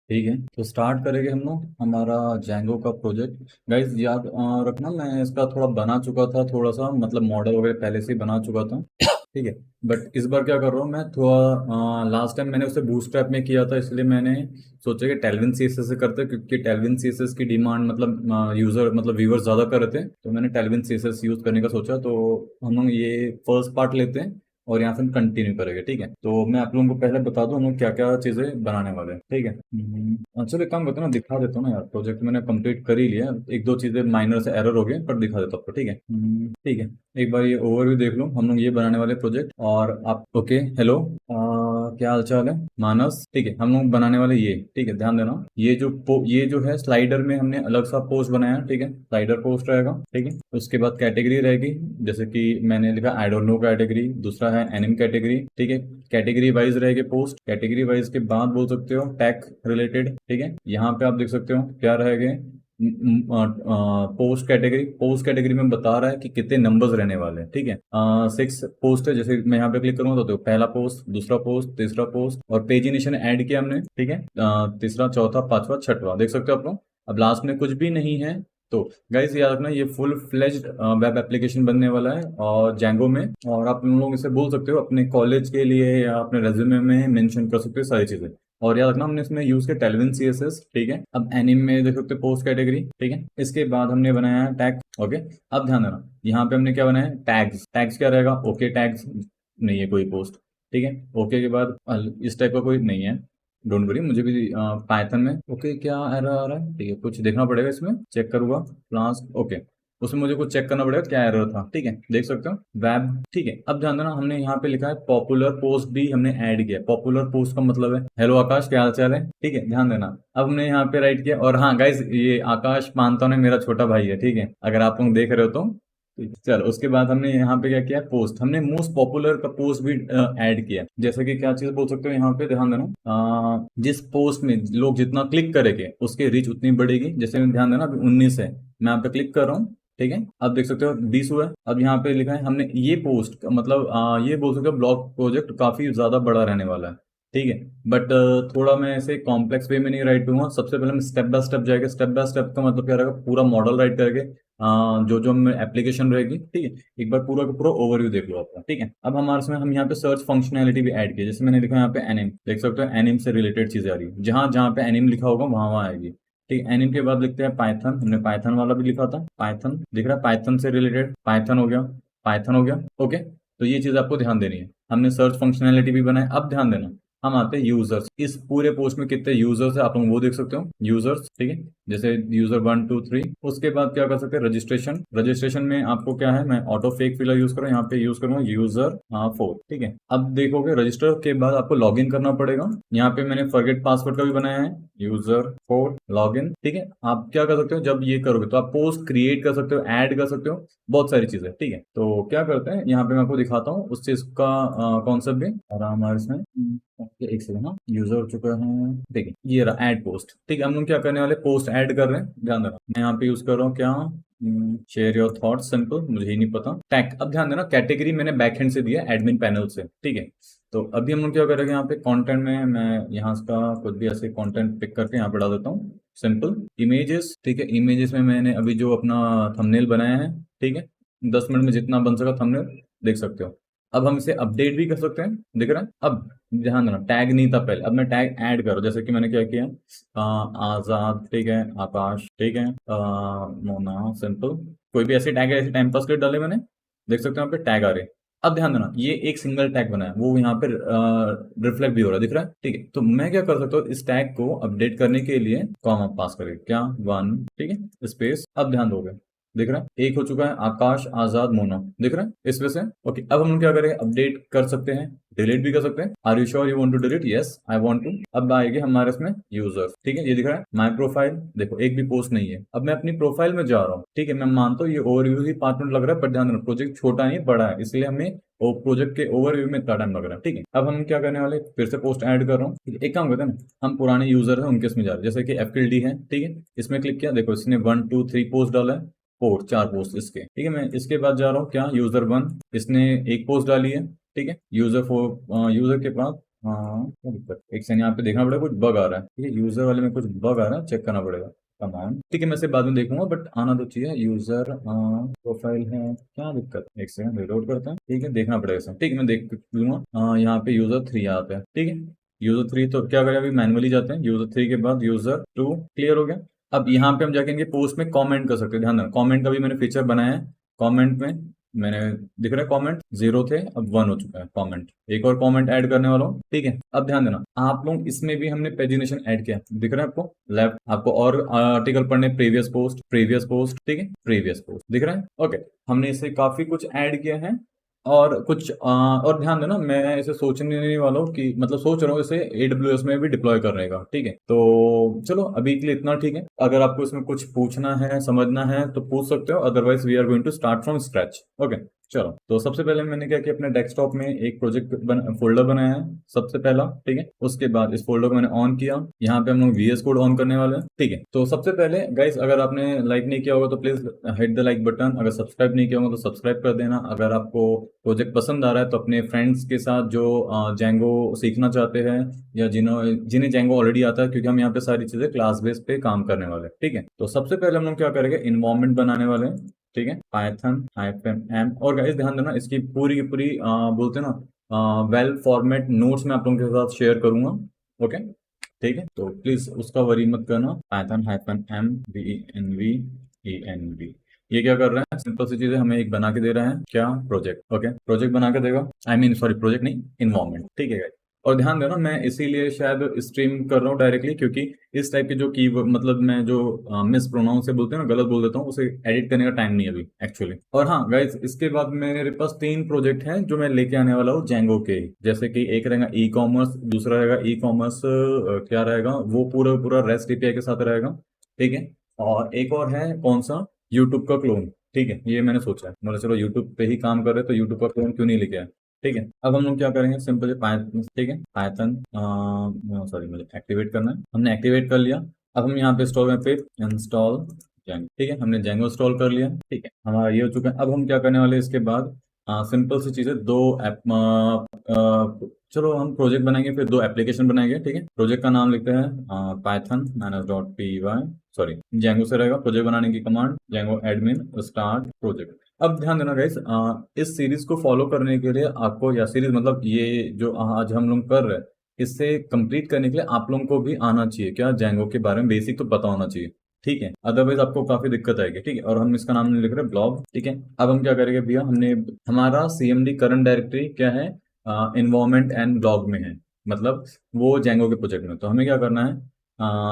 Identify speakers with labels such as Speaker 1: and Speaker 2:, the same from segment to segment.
Speaker 1: ठीक है, तो स्टार्ट करेंगे हम लोग हमारा जैंगो का प्रोजेक्ट। गाइस याद रखना, मैं इसका थोड़ा बना चुका था, थोड़ा सा मतलब मॉडल वगैरह पहले से ही बना चुका था। ठीक है, बट इस बार क्या कर रहा हूँ मैं थोड़ा, लास्ट टाइम मैंने उसे बूटस्ट्रैप में किया था, इसलिए मैंने सोचा कि टेल्विन सीएसएस से करते हैं, क्योंकि टेल्विन सीएसएस की डिमांड मतलब यूजर मतलब व्यूअर ज्यादा कर रहे थे, तो मैंने टेल्विन सीएसएस यूज करने का सोचा। तो हम लोग ये फर्स्ट पार्ट लेते हैं और यहाँ से हम कंटिन्यू करेंगे। ठीक है, तो मैं आप लोगों को पहले बता दूं हम लोग क्या क्या चीजें बनाने वाले हैं। ठीक है, चलो एक काम करते हैं ना, दिखा देता हूँ ना यार, प्रोजेक्ट मैंने कंप्लीट कर ही लिया। एक दो चीजें माइनर से एरर हो गए पर दिखा देता हूँ आपको। ठीक है, ठीक है, एक बार ये ओवरव्यू देख लो, हम लोग ये बनाने वाले प्रोजेक्ट। और आप ओके, हेलो, क्या हाल चाल है मानस? ठीक है, हम लोग बनाने वाले ये, ठीक है ध्यान देना, ये जो है स्लाइडर में हमने अलग सा पोस्ट बनाया है। ठीक है, स्लाइडर पोस्ट रहेगा। ठीक है, उसके बाद कैटेगरी रहेगी, जैसे कि मैंने लिखा आई डोंट नो कैटेगरी, दूसरा है एनिम कैटेगरी। ठीक है, कैटेगरी वाइज रहेगी पोस्ट, कैटेगरी वाइज के बाद बोल सकते हो टैग रिलेटेड। ठीक है, यहाँ पे आप देख सकते हो क्या रहेगा, पोस्ट कैटेगरी में बता रहा है कि कितने नंबर्स रहने वाले हैं। ठीक है, 6 पोस्ट है, जैसे मैं यहाँ पे क्लिक करूंगा तो पहला पोस्ट, दूसरा पोस्ट, तीसरा पोस्ट, और पेजिनेशन ऐड किया हमने। ठीक है, तीसरा, चौथा, पांचवा, छठवा, देख सकते हो आप लोग। अब लास्ट में कुछ भी नहीं है। तो गाइस याद रखना, ये फुल फ्लेज्ड वेब एप्लीकेशन बनने वाला है और जैंगो में, और आप लोग इसे बोल सकते हो अपने कॉलेज के लिए या अपने रेज्यूमे में मेंशन कर सकते हो सारी चीजें। और याद रखना, हमने इसमें यूज किया टेल्विन सीएसएस। ठीक है, अब एनिम में देख सकते हो पोस्ट कैटेगरी। ठीक है, इसके बाद हमने बनाया है टैग। ओके, अब ध्यान देना, यहाँ पे हमने क्या बनाया है, टैग्स। टैग्स क्या रहेगा, ओके टैग्स नहीं है कोई पोस्ट। ठीक है, ओके के बाद इस टाइप का कोई नहीं है। डोंट वरी, मुझे भी पाइथन में ओके क्या एरर आ रहा है, ठीक है कुछ देखना पड़ेगा, इसमें चेक करूंगा। फ्लास्क ओके, उसमें मुझे कुछ चेक करना पड़ेगा क्या एरर था। ठीक है, देख सकते हो वेब। ठीक है, अब ध्यान देना, हमने यहाँ पे लिखा है पॉपुलर पोस्ट भी हमने ऐड किया। पॉपुलर पोस्ट का मतलब है हेलो आकाश क्या हाल चाल है। ठीक है, ध्यान देना, अब हमने यहाँ पे राइट किया। और हाँ गाइस, ये आकाश मानता हूँ मेरा छोटा भाई है। ठीक है, अगर आप लोग देख रहे हो तो चलो, उसके बाद हमने यहाँ पे क्या किया, पोस्ट, हमने मोस्ट पॉपुलर का पोस्ट भी ऐड किया। जैसे कि क्या चीज बोल सकते हो, यहाँ पे ध्यान देना, जिस पोस्ट में लोग जितना क्लिक करेंगे उसके रीच उतनी बढ़ेगी। जैसे ध्यान देना, अभी 19 है, मैं यहाँ पे क्लिक कर रहा हूँ। ठीक है, अब देख सकते हो 20 हुआ है। अब यहाँ पे लिखा है हमने ये पोस्ट मतलब ये बोल सकते हो ब्लॉग प्रोजेक्ट काफी ज्यादा बड़ा रहने वाला है। ठीक है, बट थोड़ा मैं ऐसे कॉम्प्लेक्स वे में नहीं राइट करूंगा। सबसे पहले हम स्टेप बाय स्टेप जाएगा। स्टेप बाय स्टेप का मतलब क्या रहेगा, पूरा मॉडल राइट करके जो जो एप्लीकेशन रहेगी। ठीक है, एक बार पूरा का पूरा ओवरव्यू देख लो आपका। ठीक है, अब हमारे इसमें हम यहाँ पे सर्च फंक्शनैलिटी भी ऐड की, जैसे मैंने लिखा यहाँ पे एनिम, देख सकते हो एनिम से रिलेटेड चीजें आ रही है, जहां जहां पे एनिम लिखा होगा वहां वहां आएगी। ठीक है, एनिम के बाद लिखते हैं पाइथन, हमने पाइथन वाला भी लिखा था। पाइथन दिख रहा है, पाइथन से रिलेटेड पाइथन हो गया, पाइथन हो गया। ओके, तो ये चीज आपको ध्यान देनी है। हमने सर्च फंक्शनैलिटी भी बनाई। अब ध्यान देना, हम आते हैं यूजर्स। इस पूरे पोस्ट में कितने यूजर्स है आप लोग वो देख सकते हो, यूजर्स। ठीक है, जैसे यूजर 1 2 3। उसके बाद क्या कर सकते हैं, रजिस्ट्रेशन। रजिस्ट्रेशन में आपको क्या है, मैं ऑटो फेक फिलर यूज करूँ, यहाँ पे यूज करूंगा यूजर 4। ठीक है, अब देखोगे रजिस्टर के बाद आपको लॉग इन करना पड़ेगा। यहाँ पे मैंने फॉरगेट पासवर्ड का भी बनाया है, यूजर 4 लॉग इन। ठीक है, आप क्या कर सकते हो, जब ये करोगे तो आप पोस्ट क्रिएट कर सकते हो, ऐड कर सकते हो, बहुत सारी चीजें। ठीक है, तो क्या करते हैं, यहाँ पे मैं आपको दिखाता हूँ उस चीज का कॉन्सेप्ट भी आराम है इसमें। एक सेकंड, हाँ यूजर हो चुका है। देखिए ये रहा ऐड पोस्ट। ठीक है, हम लोग क्या करने वाले, पोस्ट ऐड कर रहे हैं। ध्यान देना, मैं यहाँ पे यूज कर रहा हूँ क्या, शेयर योर थॉट्स सिंपल, मुझे ही नहीं पता। टैग, अब ध्यान देना कैटेगरी मैंने बैकएंड से दिया, एडमिन पैनल से। ठीक है, तो अभी हम लोग क्या करेंगे, यहाँ पे कंटेंट में मैं यहाँ का कुछ भी ऐसे कंटेंट पिक करके यहाँ पे डाल देता हूँ। Simple images. ठीक है, इमेजेस में मैंने अभी जो अपना थंबनेल बनाया है। ठीक है, 10 मिनट में जितना बन सका थंबनेल, देख सकते हो। अब हम इसे अपडेट भी कर सकते हैं, दिख रहा है। अब ध्यान देना, टैग नहीं था पहले, अब मैं टैग ऐड करूँ, जैसे कि मैंने क्या किया, आजाद। ठीक है, आकाश। ठीक है, मोना सिंपल, कोई भी ऐसे टैग है, ऐसे टाइम पास के डाले मैंने, देख सकते हो यहाँ पे टैग आ रहे हैं। अब ध्यान देना, ये एक सिंगल टैग बना है, वो यहाँ पे रिफ्लेक्ट भी हो रहा है, दिख रहा है। ठीक है, तो मैं क्या कर सकता हूँ, इस टैग को अपडेट करने के लिए कॉमा पास करें क्या, 1। ठीक है, स्पेस। अब ध्यान दोगे, दिख रहा है एक हो चुका है, आकाश आजाद मोना, दिख रहा है इस वजह से। ओके, अब हम क्या करेंगे, अपडेट कर सकते हैं, डिलीट भी कर सकते हैं। Are you sure you want to delete, yes I want to. अब आएगी हमारे इसमें यूजर्स। ठीक है, ये दिख रहा है माय प्रोफाइल, देखो एक भी पोस्ट नहीं है। अब मैं अपनी प्रोफाइल में जा रहा हूँ। ठीक है, मैं मानता हूँ ये ओवरव्यू ही 5 मिनट लग रहा है, बट ध्यान देना प्रोजेक्ट छोटा नहीं बड़ा है, इसलिए हमें वो प्रोजेक्ट के ओवरव्यू में इतना टाइम लग रहा है। ठीक है, अब हम क्या करने वाले, फिर से पोस्ट ऐड कर रहा हूँ। ठीक है, एक काम करते हैं ना, हम पुराने यूजर हैं उनके इसमें जा रहे हैं, जैसे कि एफएलडी है। ठीक है, इसमें क्लिक किया, देखो इसने 1 2 3 पोस्ट डाला है, 4 पोस्ट इसके। ठीक है, मैं इसके बाद जा रहा हूँ क्या, यूजर 1, इसने एक पोस्ट डाली है। ठीक है, यूजर 4, यूजर के पास हाँ क्या दिक्कत, एक सेकंड यहाँ पे देखना पड़ेगा, कुछ बग आ रहा है, ठीक है, यूजर वाले में कुछ बग आ रहा है, चेक करना पड़ेगा। कमान ठीक है, मैं इसे बाद में देखूंगा, बट आना तो चाहिए। यूजर प्रोफाइल है, क्या दिक्कत, एक सेकंड रिलोड करते हैं, ठीक है, देखना पड़ेगा सर, ठीक है, मैं देख लूंगा। यहाँ पे यूजर 3 आता है, ठीक है, यूजर 3 तो क्या करें, अभी मैनुअली जाते हैं, यूजर 3 के बाद यूजर 2 क्लियर हो गया। अब यहाँ पे हम जाके इनके पोस्ट में कमेंट कर सकते हैं, ध्यान देना, कमेंट का भी मैंने फीचर बनाया है। कमेंट में मैंने, दिख रहा है कमेंट 0 थे अब 1 हो चुका है कमेंट, एक और कमेंट ऐड करने वाला हूँ, ठीक है। अब ध्यान देना, आप लोग इसमें भी हमने पेजिनेशन ऐड किया, दिख रहा है आपको लेफ्ट, आपको और आर्टिकल पढ़ने, प्रीवियस पोस्ट, ठीक है, प्रीवियस पोस्ट दिख रहा है, ओके। हमने इसे काफी कुछ ऐड किया है, और कुछ और ध्यान देना, मैं इसे सोचने नहीं वाला हूँ कि, मतलब सोच रहा हूँ इसे AWS में भी डिप्लॉय करने का, ठीक है। तो चलो अभी के लिए इतना, ठीक है, अगर आपको इसमें कुछ पूछना है, समझना है तो पूछ सकते हो, otherwise we are going to start from scratch, okay. चलो, तो सबसे पहले मैंने क्या किया, अपने डेस्कटॉप में एक फोल्डर बनाया है, सबसे पहला, ठीक है। उसके बाद इस फोल्डर को मैंने ऑन किया, यहाँ पे हम लोग VS कोड ऑन करने वाले हैं, ठीक है। तो सबसे पहले गाइस, अगर आपने लाइक नहीं किया होगा तो please hit the like button, अगर सब्सक्राइब नहीं किया होगा तो सब्सक्राइब कर देना। अगर आपको प्रोजेक्ट पसंद आ रहा है तो अपने फ्रेंड्स के साथ जो जेंगो सीखना चाहते हैं, या जिन्हें जेंगो ऑलरेडी आता है, क्योंकि हम यहाँ पे सारी चीजें क्लास बेस पे काम करने वाले हैं, ठीक है। तो सबसे पहले हम लोग क्या करेंगे, इन्वायरमेंट बनाने वाले हैं, ठीक है, पाइथन -m। और गाइस ध्यान देना, इसकी पूरी की पूरी बोलते हैं ना, वेल फॉर्मेट नोट्स मैं आप लोगों के साथ शेयर करूंगा, ओके, ठीक है। तो प्लीज उसका वरी मत करना, पाइथन -m ये क्या कर रहा है, सिंपल सी चीजें हमें एक बना के दे रहा है, क्या, प्रोजेक्ट, ओके, प्रोजेक्ट बना के देगा, आई मीन सॉरी, प्रोजेक्ट नहीं, इन्वायरमेंट, ठीक है guys। और ध्यान देना, मैं इसीलिए शायद स्ट्रीम कर रहा हूँ डायरेक्टली, क्योंकि इस टाइप के जो की, मतलब मैं जो मिस प्रोनाउंस से बोलते हैं ना, गलत बोल देता हूँ, उसे एडिट करने का टाइम नहीं है अभी एक्चुअली। और हाँ गाइज, इसके बाद मेरे पास 3 प्रोजेक्ट हैं जो मैं लेके आने वाला हूँ जेंगो के, जैसे कि एक रहेगा ई कॉमर्स, दूसरा रहेगा ई कॉमर्स क्या रहेगा, वो पूरा पूरा रेस्ट API के साथ रहेगा, ठीक है। और एक और है कौन सा, यूट्यूब का क्लोन, ठीक है, ये मैंने सोचा है, मतलब चलो यूट्यूब पे ही काम कर रहे हैं तो यूट्यूब का क्लोन क्यों नहीं लेके आए, ठीक है। अब हम लोग क्या करेंगे, सिंपल पाइथन, ठीक है, पाइथन सॉरी, मुझे एक्टिवेट करना है, हमने एक्टिवेट कर लिया। अब हम यहाँ पे इंस्टॉल में पे इंस्टॉल जेंगो, ठीक है, हमने जेंगो इंस्टॉल कर लिया, ठीक है, हमारा ये हो चुका है। अब हम क्या करने वाले हैं, इसके बाद सिंपल सी चीजें, दो ऐप, चलो हम प्रोजेक्ट बनाएंगे, फिर 2 एप्लीकेशन बनाएंगे, ठीक है। प्रोजेक्ट का नाम लिखते हैं पाइथन -py, सॉरी, जेंगो से रहेगा प्रोजेक्ट बनाने की command, Django admin start project. अब ध्यान देना गाइस, इस सीरीज को फॉलो करने के लिए आपको, या सीरीज मतलब ये जो आज हम लोग कर रहे हैं, इससे कंप्लीट करने के लिए आप लोगों को भी आना चाहिए, क्या, जेंगो के बारे में बेसिक तो पता होना चाहिए, ठीक है, अदरवाइज आपको काफी दिक्कत आएगी, ठीक है। और हम इसका नाम नहीं लिख रहे ब्लॉग, ठीक है। अब हम क्या करेंगे भैया, हमने, हमारा CMD करंट डायरेक्टरी क्या है, इन्वायरमेंट एंड ब्लॉग में है, मतलब वो जेंगो के प्रोजेक्ट में, तो हमें क्या करना है,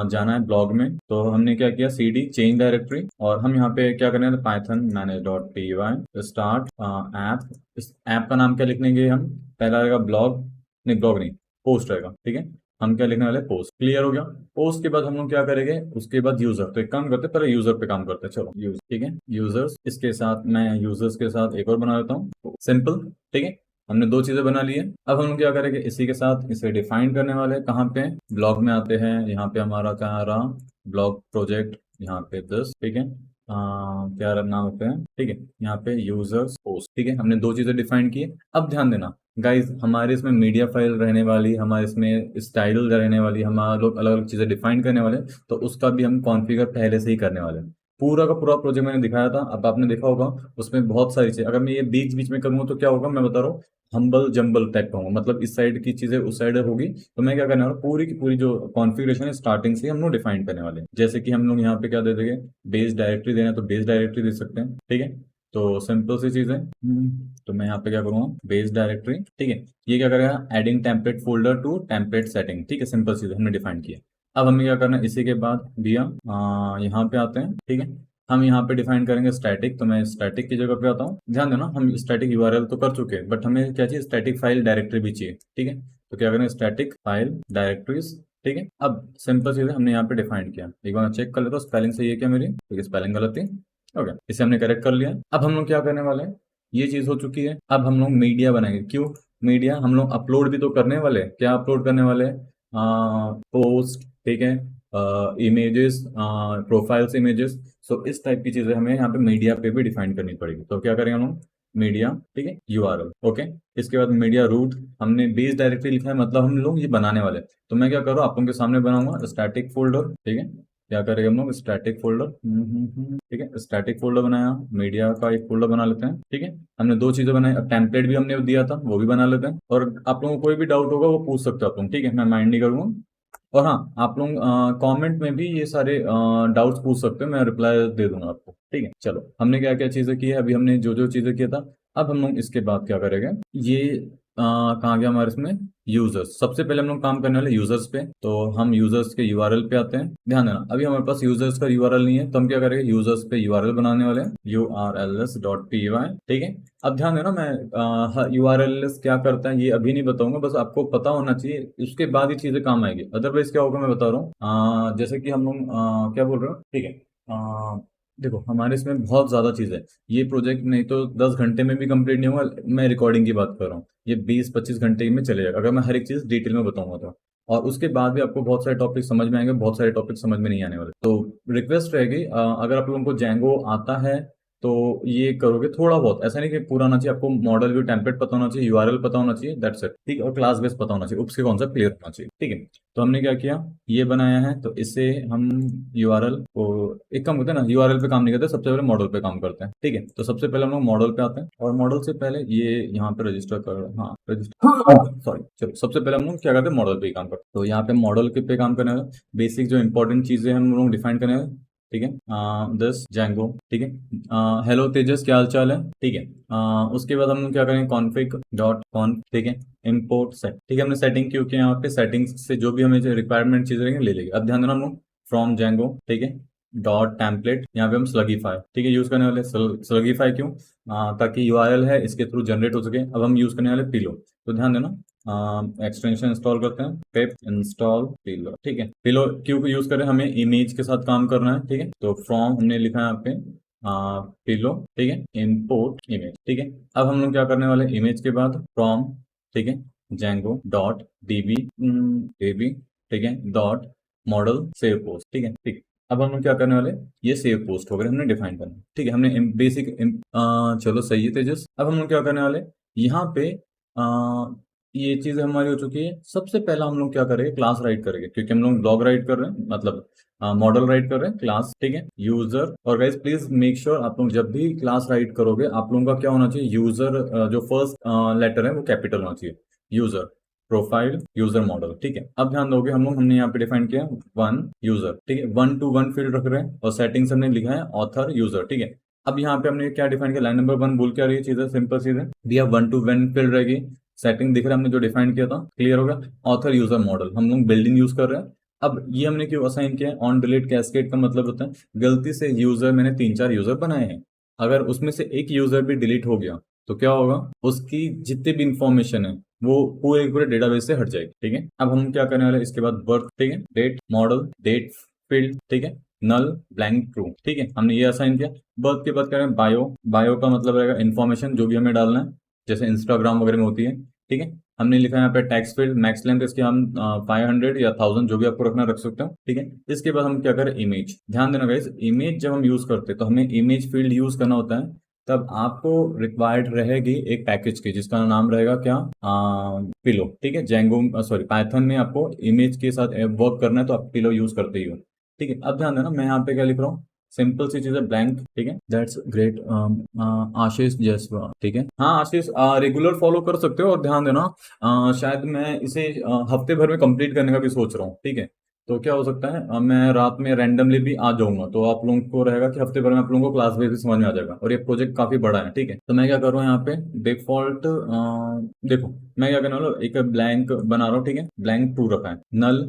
Speaker 1: जाना है ब्लॉग में, तो हमने क्या किया, CD चेंज डायरेक्टरी, और हम यहाँ पे क्या करेंगे, पाइथन manage.py स्टार्ट ऐप, इस ऐप का नाम क्या लिखेंगे हम, पहला रहेगा ब्लॉग, नहीं ब्लॉग नहीं, पोस्ट रहेगा, ठीक है। हम क्या लिखने वाले, पोस्ट, क्लियर हो गया। पोस्ट के बाद हम लोग क्या करेंगे, उसके बाद यूजर, तो एक काम करते हैं, पहले यूजर पे काम करते हैं, चलो यूज, ठीक है, यूजर्स, इसके साथ मैं यूजर्स के साथ एक और बना देता हूँ, सिंपल, ठीक है। हमने 2 चीजें बना ली है। अब हम लोग क्या करेंगे, इसी के साथ इसे डिफाइन करने वाले हैं, कहाँ पे, ब्लॉग में आते हैं, यहाँ पे हमारा क्या आ रहा, ब्लॉग प्रोजेक्ट, यहाँ पे 10, ठीक है, क्या नाम होते हैं, ठीक है, यहाँ पे यूजर्स पोस्ट, ठीक है, हमने 2 चीजें डिफाइन की है। अब ध्यान देना गाइज, हमारे इसमें मीडिया फाइल रहने वाली, हमारे इसमें स्टाइल रहने वाली, हमारे लोग अलग अलग चीजें डिफाइन करने वाले, तो उसका भी हम कॉन्फ़िगर पहले से ही करने वाले हैं। पूरा का पूरा प्रोजेक्ट मैंने दिखाया था, अब आपने देखा होगा, उसमें बहुत सारी चीजें, अगर मैं ये बीच बीच में करूंगा तो क्या होगा, मैं बता रहा हूँ, हम्बल जम्बल टाइप का होगा, मतलब इस साइड की चीजें उस साइड होगी, तो मैं क्या करने वाला हूँ, पूरी की पूरी जो कॉन्फ़िगरेशन है स्टार्टिंग से हम लोग डिफाइन करने वाले हैं। जैसे कि हम लोग यहाँ पे क्या दे देंगे, बेस डायरेक्टरी देना है तो बेस डायरेक्टरी दे सकते हैं, ठीक है। तो सिंपल सी चीज है, तो मैं यहाँ पे क्या करूँगा, बेस डायरेक्टरी, ठीक है। ये क्या करेगा, adding template folder to template setting, ठीक है, सिंपल चीज हमने डिफाइन किया। अब हमें क्या करना है, इसी के बाद दिया, यहाँ पे आते हैं, ठीक है। हम यहाँ पे डिफाइन करेंगे स्टैटिक, तो मैं स्टैटिक की जगह पे आता हूँ, ध्यान देना, हम स्टैटिक URL तो कर चुके हैं, बट हमें क्या चाहिए, स्टैटिक फाइल डायरेक्टरी भी चाहिए, ठीक है। तो क्या करें, स्टैटिक फाइल डायरेक्टरीज, ठीक है। अब सिंपल चीज़ हमने यहाँ पे डिफाइन किया, एक बार चेक कर लेता हूँ स्पेलिंग सही है क्या मेरी, ठीक है, स्पेलिंग गलत थी, ओके, इसे हमने करेक्ट कर लिया। अब हम लोग क्या करने वाले हैं, ये चीज़ हो चुकी है, अब हम लोग मीडिया बनाएंगे, क्यों, मीडिया हम लोग अपलोड भी तो करने वाले हैं, क्या अपलोड करने वाले हैं, पोस्ट, ठीक है, इमेजेस, प्रोफाइल्स इमेजेस, सो इस टाइप की चीजें हमें यहाँ पे मीडिया पे भी डिफाइन करनी पड़ेगी। तो क्या करेंगे हम लोग, मीडिया, ठीक है, यूआरएल, ओके। इसके बाद मीडिया रूट हमने बेस डायरेक्टरी लिखा है, मतलब हम लोग ये बनाने वाले हैं। तो मैं क्या करूँ, आप लोगों के सामने बनाऊंगा स्टैटिक फोल्डर, ठीक है। क्या करेंगे हम लोग, स्टैटिक फोल्डर, ठीक है, स्टैटिक फोल्डर बनाया, मीडिया का एक फोल्डर बना लेते हैं, ठीक है। हमने दो चीजें बनाई, अब टेम्पलेट भी हमने दिया था वो भी बना लेते हैं। और आप लोगों को कोई भी डाउट होगा वो पूछ सकते हो आप लोग, ठीक है, मैं माइंड नहीं करूंगा। और हाँ, आप लोग कमेंट में भी ये सारे डाउट्स पूछ सकते हो, मैं रिप्लाई दे दूंगा आपको, ठीक है। चलो, हमने क्या क्या चीजें की है, अभी हमने जो जो चीजें किया था। अब हम लोग इसके बाद क्या करेंगे, ये कहाँ गया हमारे इसमें, यूजर्स। सबसे पहले हम लोग काम करने वाले यूजर्स पे, तो हम यूजर्स के यूआरएल पे आते हैं। ध्यान देना, अभी हमारे पास यूजर्स का यूआरएल नहीं है, तो हम क्या करेंगे, यूजर्स पे यूआरएल बनाने वाले हैं, urls.py, ठीक है। अब ध्यान देना, मैं यूआरएल क्या करता है ये अभी नहीं बताऊंगा, बस आपको पता होना चाहिए, उसके बाद ही चीजें काम आएगी। अदरवाइज क्या होगा मैं बता रहा हूँ, जैसे कि हम लोग क्या बोल रहे हो, ठीक है। देखो, हमारे इसमें बहुत ज्यादा चीज है। ये प्रोजेक्ट नहीं तो 10 घंटे में भी कंप्लीट नहीं होगा, मैं रिकॉर्डिंग की बात कर रहा हूँ। ये 20-25 घंटे में चले जाएगा अगर मैं हर एक चीज डिटेल में बताऊंगा तो। और उसके बाद भी आपको बहुत सारे टॉपिक समझ में आएंगे, बहुत सारे टॉपिक समझ में नहीं आने वाले। तो रिक्वेस्ट रहेगी, अगर आप लोगों को जैंगो आता है तो ये करोगे थोड़ा बहुत, ऐसा नहीं कि पूरा आना चाहिए आपको। मॉडल व्यू टेम्पलेट पता होना चाहिए, यूआरएल पता होना चाहिए, दैट्स इट, ठीक है। और क्लास बेस पता होना चाहिए, उसके कॉन्सेप्ट क्लियर होना चाहिए, ठीक है। तो हमने क्या किया, ये बनाया है, तो इससे हम यूआरएल को एक काम करते हैं ना, यूआरएल पे काम नहीं करते, सबसे पहले मॉडल पे काम करते हैं, ठीक है। तो सबसे पहले हम लोग मॉडल पे आते हैं, और मॉडल से पहले ये यहाँ पे रजिस्टर कर, हाँ रजिस्टर, सॉरी, चलो सबसे पहले हम लोग क्या करते हैं, मॉडल पे ही काम करते हैं। तो यहाँ पे मॉडल के पे काम करने वाले बेसिक जो इंपॉर्टेंट चीजें हम लोग डिफाइन करने वाले, ठीक है। दिस जैंगो, ठीक है। हेलो तेजस, क्या हाल चाल है, ठीक है। उसके बाद हम लोग क्या करेंगे, कॉन्फिग डॉट कॉन्फ, ठीक है, इम्पोर्ट सेट, ठीक है। हमने सेटिंग क्यों किया, यहाँ पे सेटिंग्स से जो भी हमें जो रिक्वायरमेंट चीजें रहेंगे ले लेंगे। अब ध्यान देना, हम लोग फ्रॉम जैंगो, ठीक है, डॉट टेम्पलेट, यहाँ पे हम स्लगीफाई, ठीक है, यूज करने वाले। स्लगीफाई क्यों, ताकि यूआरएल है इसके थ्रू जनरेट हो सके। अब हम यूज करने वाले पिलो, तो ध्यान देना, एक्सटेंशन इंस्टॉल करते हैं, पिप इंस्टॉल पिलो, ठीक है। पिलो क्यों यूज करें, हमें इमेज के साथ काम करना है, ठीक है। तो फ्रॉम हमने लिखा है यहाँ पे पिलो, ठीक है, इम्पोर्ट इमेज, ठीक है। अब हम लोग क्या करने वाले, इमेज के बाद फ्रॉम, ठीक है, जैंगो डॉट डीबी डीबी, ठीक है, डॉट मॉडल सेव पोस्ट, ठीक है, ठीक। अब हम लोग क्या करने वाले, ये सेव पोस्ट वगैरह हमने डिफाइन करना है, ठीक है। हमने बेसिक, चलो सही है तेजस। अब हम लोग क्या करने वाले, यहाँ पे ये चीजें हमारी हो चुकी है। सबसे पहला हम लोग क्या करेंगे, क्लास राइट करेंगे, क्योंकि हम लोग ब्लॉग राइट कर रहे हैं, मतलब मॉडल राइट कर रहे हैं, क्लास, ठीक है, यूजर। और गाइस प्लीज मेक श्योर आप लोग जब भी क्लास राइट करोगे, आप लोगों का क्या होना चाहिए, यूजर जो फर्स्ट लेटर है वो कैपिटल होना चाहिए, यूजर, प्रोफाइल, यूजर मॉडल, ठीक है। अब ध्यान दोगे, हम लोग हमने यहाँ पे डिफाइन किया वन यूजर, ठीक है, 1 to 1 फील्ड रख रहे हैं, और सेटिंग्स हमने लिखा है ऑथर यूजर, ठीक है। अब यहाँ पे हमने क्या डिफाइन किया, लाइन नंबर 1 बोल क्या रही है चीजें, सिंपल चीजें दिया, 1 to 1 फील्ड रहेगी। सेटिंग दिख रहा है हमने जो डिफाइन किया था, क्लियर होगा। ऑथर यूजर मॉडल हम लोग बिल्डिंग यूज कर रहे हैं। अब ये हमने क्यों असाइन किया है, ऑन डिलीट कैस्केड का मतलब होता है गलती से यूजर, मैंने 3-4 यूजर बनाए हैं, अगर उसमें से एक यूजर भी डिलीट हो गया तो क्या होगा, उसकी जितनी भी इंफॉर्मेशन है वो पूरे पूरे डेटाबेस से हट जाएगी, ठीक है। अब हम क्या करने वाले, इसके बाद बर्थ, ठीक है, डेट मॉडल डेट फील्ड, ठीक है, नल ब्लैंक ट्रू, ठीक है, हमने ये असाइन किया। बर्थ के बाद करें बायो, बायो का मतलब रहेगा इन्फॉर्मेशन जो भी हमें डालना है, जैसे इंस्टाग्राम वगैरह में होती है, ठीक है। हमने लिखा है यहाँ पे टेक्स्ट फील्ड, मैक्स लेंथ इसके हम 500 या 1000 जो भी आपको रखना रख सकते हो, ठीक है। इसके बाद हम क्या करें, इमेज, ध्यान देना गाइस, इमेज जब हम यूज करते हैं तो हमें इमेज फील्ड यूज करना होता है, तब आपको रिक्वायर्ड रहेगी एक पैकेज की जिसका नाम रहेगा क्या, पिलो, ठीक है। जेंगो सॉरी पाइथन में आपको इमेज के साथ वर्क करना है तो आप पिलो यूज करते ही हो, ठीक है। अब ध्यान देना, मैं यहाँ पे क्या लिख रहा हूँ, सिंपल सी चीज है, ब्लैंक, ठीक है, दैट्स ग्रेट। आशीष जयसवाल, ठीक है, हाँ आशीष, रेगुलर फॉलो कर सकते हो। और ध्यान देना, शायद मैं इसे हफ्ते भर में कंप्लीट करने का भी सोच रहा हूँ, ठीक है। तो क्या हो सकता है, मैं रात में रैंडमली भी आ जाऊंगा, तो आप लोगों को रहेगा कि हफ्ते भर में आप लोगों को क्लास बेस भी समझ में आ जाएगा, और ये प्रोजेक्ट काफी बड़ा है, ठीक है। तो मैं क्या कर रहा हूँ यहाँ पे, डिफॉल्ट, देखो मैं क्या करने वाला हूँ, एक ब्लैंक बना रहा हूँ, ठीक है, ब्लैंक ट्रू रखा है, नल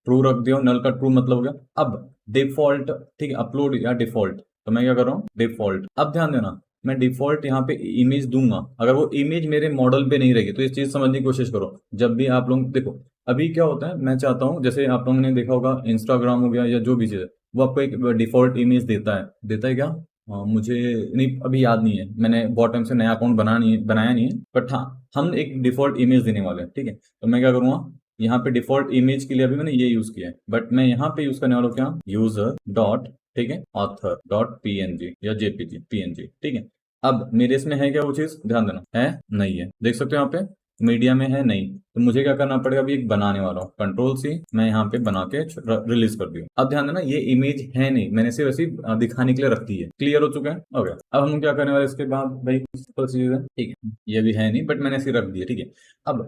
Speaker 1: ट्रू रख दिया, नल का ट्रू मतलब हो गया। अब डिफॉल्ट, ठीक है, अपलोड या डिफॉल्ट, तो मैं क्या कर रहा हूँ, डिफॉल्ट। अब ध्यान देना, मैं डिफॉल्ट यहाँ पे इमेज दूंगा, अगर वो इमेज मेरे मॉडल पे नहीं रहेगी तो ये चीज समझने की कोशिश करो। जब भी आप लोग देखो, अभी क्या होता है, मैं चाहता हूँ, जैसे आप लोगों ने देखा होगा इंस्टाग्राम हो गया या जो भी चीज है, वो आपको एक डिफॉल्ट इमेज देता है क्या, मुझे नहीं अभी याद नहीं है, मैंने बहुत टाइम से नया अकाउंट बनाया नहीं है, बट हाँ हम एक डिफॉल्ट इमेज देने वाले हैं, ठीक है। तो मैं क्या करूंगा, यहाँ पे डिफॉल्ट इमेज के लिए अभी मैंने ये यूज किया है, बट मैं यहाँ पे यूज करने वाला हूँ क्या, यूजर डॉट, ठीक है, ऑथर डॉट पीएनजी या जेपीजी पीएनजी, ठीक है। अब मेरे इसमें है क्या वो चीज, ध्यान देना, है नहीं है, देख सकते हो यहाँ पे मीडिया में है नहीं, तो मुझे क्या करना पड़ेगा, अभी एक बनाने वाला हूँ, कंट्रोल सी, मैं यहाँ पे बना के रिलीज कर दिया। अब ध्यान देना ये इमेज है नहीं, मैंने सिर्फ ऐसी दिखाने के लिए रख दी है। क्लियर हो चुका है, हो गया। अब हम क्या करने वाले इसके बाद भाई, सिंपल चीज है, ठीक है, ये भी है नहीं बट मैंने ऐसे रख दिया, ठीक है। अब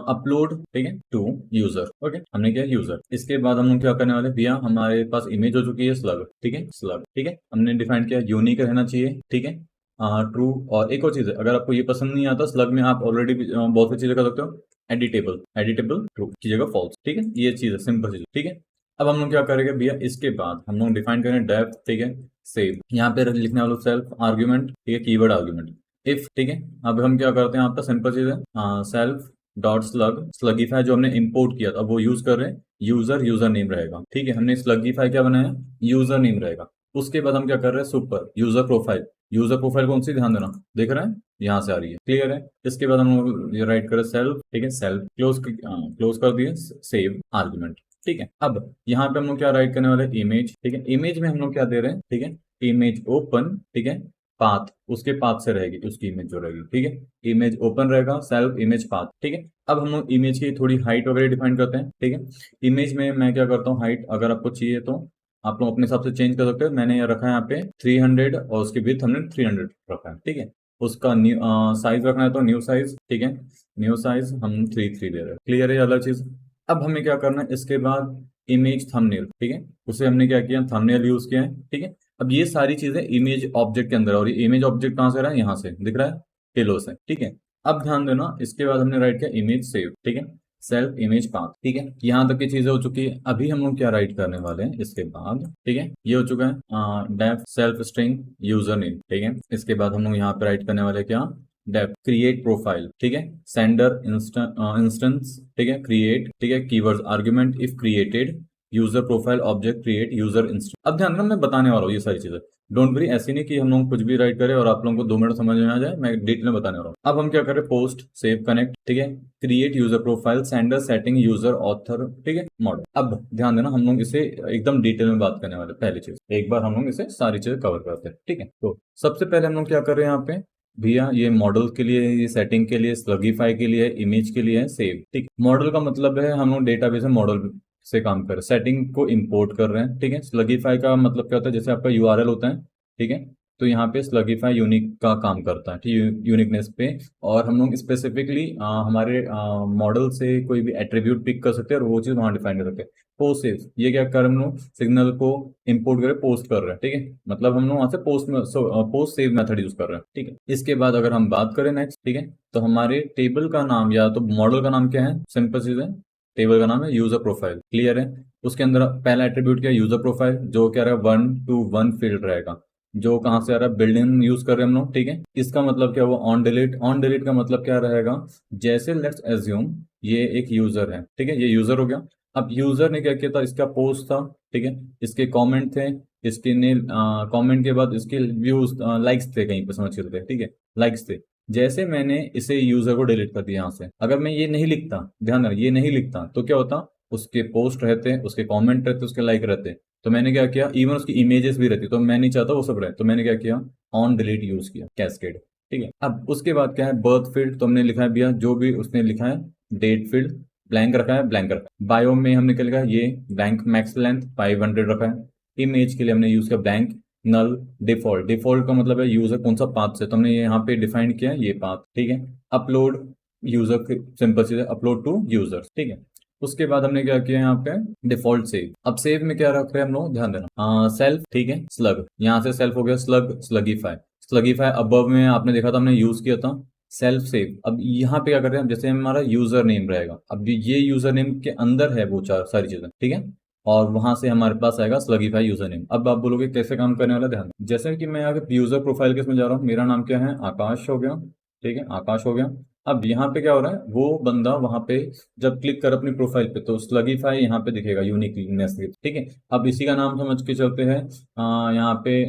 Speaker 1: अपलोड, ठीक है, टू यूजर, ओके, हमने किया यूजर। इसके बाद हम लोग क्या करने वाले भैया, हमारे पास इमेज हो चुकी है स्लग, ठीक है, स्लग, ठीक है, हमने डिफाइन किया यूनिक रहना चाहिए, ठीक है, ट्रू। और एक और चीज है, अगर आपको ये पसंद नहीं आता स्लग में, आप ऑलरेडी बहुत सी चीजें कर सकते हो, एडिटेबल, एडिटेबल ट्रू की जगह फॉल्स, ठीक है, ये चीज है, सिंपल चीज, ठीक है। अब हम लोग क्या करेंगे भैया, इसके बाद हम लोग डिफाइन करें डेप्थ, ठीक है, सेव, यहाँ पे लिखने वाला सेल्फ आर्ग्यूमेंट, ठीक है, कीवर्ड आर्ग्यूमेंट, इफ, ठीक है। अब हम क्या करते हैं, आपका सिंपल चीज है, सेल्फ डॉट स्लग, स्लगीफाई जो हमने इंपोर्ट किया था वो यूज कर रहे हैं, यूजर, यूजर नेम रहेगा, ठीक है, हमने स्लगीफाई क्या बनाया, यूजर नेम रहेगा। उसके बाद हम क्या कर रहे हैं, super user profile, user profile कौन सी, ध्यान देना, देख रहे हैं यहाँ से आ रही है, क्लियर है। इसके बाद हम लोग ये राइट करें सेल्फ, ठीक है, सेल्फ क्लोज, क्लोज कर दिए, सेव आर्गुमेंट, ठीक है। अब यहाँ पे हम लोग क्या राइट करने वाले, इमेज, ठीक है, इमेज में हम लोग क्या दे रहे हैं, ठीक है, इमेज ओपन, ठीक है, पाथ, उसके पाथ से रहेगी उसकी इमेज जो रहेगी, ठीक है, इमेज ओपन रहेगा, सेल्फ इमेज पाथ, ठीक है। अब हम लोग इमेज की थोड़ी हाइट वगैरह डिफाइन करते हैं, ठीक है। इमेज में मैं क्या करता हूँ, हाइट अगर आपको चाहिए तो आप लोग अपने हिसाब से चेंज कर सकते हो, मैंने ये रखा है यहाँ पे 300 और उसकी विड्थ हमने 300 रखा है, ठीक है। उसका न्यू साइज रखना है तो न्यू साइज, ठीक है, न्यू साइज हम 3 दे रहे हैं, क्लियर है ये अलग चीज। अब हमें क्या करना है, इसके बाद इमेज थंबनेल, ठीक है, उसे हमने क्या किया, थंबनेल यूज किया है, ठीक है। अब ये सारी चीजें इमेज ऑब्जेक्ट के अंदर है, और ये इमेज ऑब्जेक्ट कहाँ से रहा है, यहाँ से दिख रहा है, टेलो से, ठीक है। अब ध्यान देना, इसके बाद हमने राइट किया इमेज सेव, ठीक है, सेल्फ इमेज पाथ, ठीक है, यहाँ तक की चीजें हो चुकी है। अभी हम लोग क्या राइट करने वाले हैं इसके बाद, ठीक है, ये हो चुका है def self string user name, ठीक है। इसके बाद हम लोग यहाँ पे राइट करने वाले क्या, डेफ क्रिएट प्रोफाइल, ठीक है, सेंडर इंस्टेंस, ठीक है, क्रिएट, ठीक है, keywords argument if created, user profile object create user instance. अब ध्यान रखना मैं बताने वाला हूँ ये सारी चीजें, डोंट वरी, ऐसी नहीं कि हम लोग कुछ भी राइट करें और आप लोगों को 2 मिनट समझ में आ जाए, मैं डिटेल में बताने वाला हूँ। अब हम क्या करें, पोस्ट, सेव, कनेक्ट, ठीक है, create user profile, sender, setting, user, author, ठीक है, मॉडल। अब ध्यान देना, हम लोग इसे एकदम डिटेल में बात करने वाले, पहली चीज एक बार हम लोग इसे सारी चीजें कवर करते हैं, ठीक है। तो सबसे पहले हम लोग क्या कर रहे हैं यहाँ पे भैया, ये मॉडल के लिए, ये सेटिंग के लिए, स्लगीफाई के लिए, इमेज के लिए है, सेव, ठीक। मॉडल का मतलब है हम लोग डेटाबेस में मॉडल से काम कर रहे हैं, सेटिंग को इंपोर्ट कर रहे हैं, ठीक है। स्लगीफाई का मतलब क्या होता है, जैसे आपका यूआरएल होता है, ठीक है, तो यहाँ पे स्लगीफाई यूनिक का काम करता है, ठीक, यूनिकनेस पे। और हम लोग स्पेसिफिकली हमारे मॉडल से कोई भी एट्रीब्यूट पिक कर सकते हैं और वो चीज़ वहाँ डिफाइन कर सकते हैं। पोस्ट सेव, ये क्या कर हम लोग सिग्नल को इंपोर्ट करके पोस्ट कर रहे हैं, ठीक है, मतलब हम लोग वहाँ से पोस्ट सेव मेथड यूज कर रहे हैं, ठीक है। इसके बाद अगर हम बात करें नेक्स्ट, ठीक है, तो हमारे टेबल का नाम या तो मॉडल का नाम क्या है, सिंपल चीज है, टेबल का नाम है यूजर प्रोफाइल, क्लियर है। उसके अंदर पहला एट्रीब्यूट क्या है, यूजर प्रोफाइल, जो क्या रहेगा 1 to 1 फील्ड रहेगा, जो कहाँ से आ रहा है, बिल्डिंग यूज कर रहे हैं हम लोग, ठीक है। इसका मतलब क्या हुआ, ऑन डिलीट, ऑन डिलीट का मतलब क्या रहेगा, जैसे लेट्स एज्यूम ये एक यूजर है, ठीक है, ये यूजर हो गया। अब यूजर ने क्या किया था, इसका पोस्ट था, ठीक है, इसके कमेंट थे, इसके ने कमेंट के बाद इसके व्यूज, लाइक्स थे, कहीं पे समझ चलते, ठीक है, लाइक्स थे। जैसे मैंने इसे यूजर को डिलीट कर दिया यहाँ से, अगर मैं ये नहीं लिखता, ध्यान रखना, ये नहीं लिखता तो क्या होता, उसके पोस्ट रहते, उसके कमेंट रहते, उसके लाइक रहते, तो मैंने क्या किया, इवन उसकी इमेजेस भी रहती, तो मैं नहीं चाहता वो सब रहे, तो मैंने क्या किया, ऑन डिलीट यूज किया, कैस्केड, ठीक है। अब उसके बाद क्या है, बर्थ फील्ड, तो हमने लिखा है भैया जो भी उसने लिखा है, डेट फील्ड ब्लैंक रखा है, ब्लैंक रखा है। बायो में हमने क्या लिखा है, ये ब्लैंक, मैक्स लेंथ 500 रखा है। इमेज के लिए हमने यूज किया ब्लैंक, नल, डिफॉल्ट, डिफॉल्ट का मतलब है यूजर कौन सा पाथ से, तो हमने ये यहाँ पे डिफाइन किया ये पाथ, ठीक है। अपलोड यूजर, सिंपल चीज है, अपलोड टू यूजर, ठीक है। उसके बाद हमने क्या किया यहाँ पे, डिफॉल्ट सेव। अब सेव में क्या रख रहे हैं हम लोग, ध्यान देना, सेल्फ, ठीक है, स्लग, यहाँ से सेल्फ हो गया, स्लग, स्लगीफाई, स्लगीफाई अबव में आपने देखा था हमने यूज किया था, सेल्फ सेव। अब यहाँ पे क्या कर रहे हैं, जैसे हमारा यूजर नेम रहेगा, अब ये यूजर नेम के अंदर है वो चार सारी चीजें, ठीक है, और वहां से हमारे पास आएगा स्लगीफाई यूजर नेम। अब आप बोलोगे कैसे काम करने वाला, ध्यान दें। जैसे कि मैं आगे यूजर प्रोफाइल के इसमें जा रहा हूँ, मेरा नाम क्या है, आकाश हो गया, ठीक है, आकाश हो गया। अब यहाँ पे क्या हो रहा है, वो बंदा वहां पे जब क्लिक कर अपनी प्रोफाइल पे तो स्लगीफाई यहाँ पे दिखेगा, यूनिकनेस, ठीक है। अब इसी का नाम समझ के चलते हैं, यहाँ पे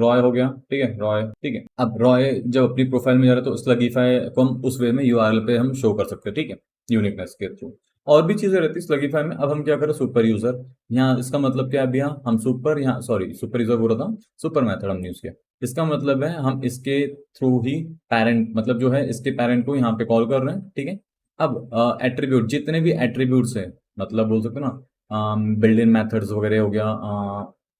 Speaker 1: रॉय हो गया, ठीक है, रॉय, ठीक है। अब रॉय जब अपनी प्रोफाइल में जा रहा है तो स्लगीफाई को हम उस वे में यूआरएल पे हम शो कर सकते हैं, ठीक है, यूनिकनेस के थ्रू। और भी चीजें रहती है स्लगीफाई में। अब हम क्या करें, सुपर यूजर, यहाँ इसका मतलब क्या है भैया, हम सुपर, यहाँ सॉरी सुपर यूजर बोल रहा था, सुपर मेथड हमने यूज किया। इसका मतलब है हम इसके थ्रू ही पेरेंट, मतलब जो है इसके पेरेंट को यहाँ पे कॉल कर रहे हैं, ठीक है। अब एट्रीब्यूट, जितने भी एट्रीब्यूट्स है, मतलब बोल सकते हो ना, बिल्ड इन मेथड्स वगैरह हो गया,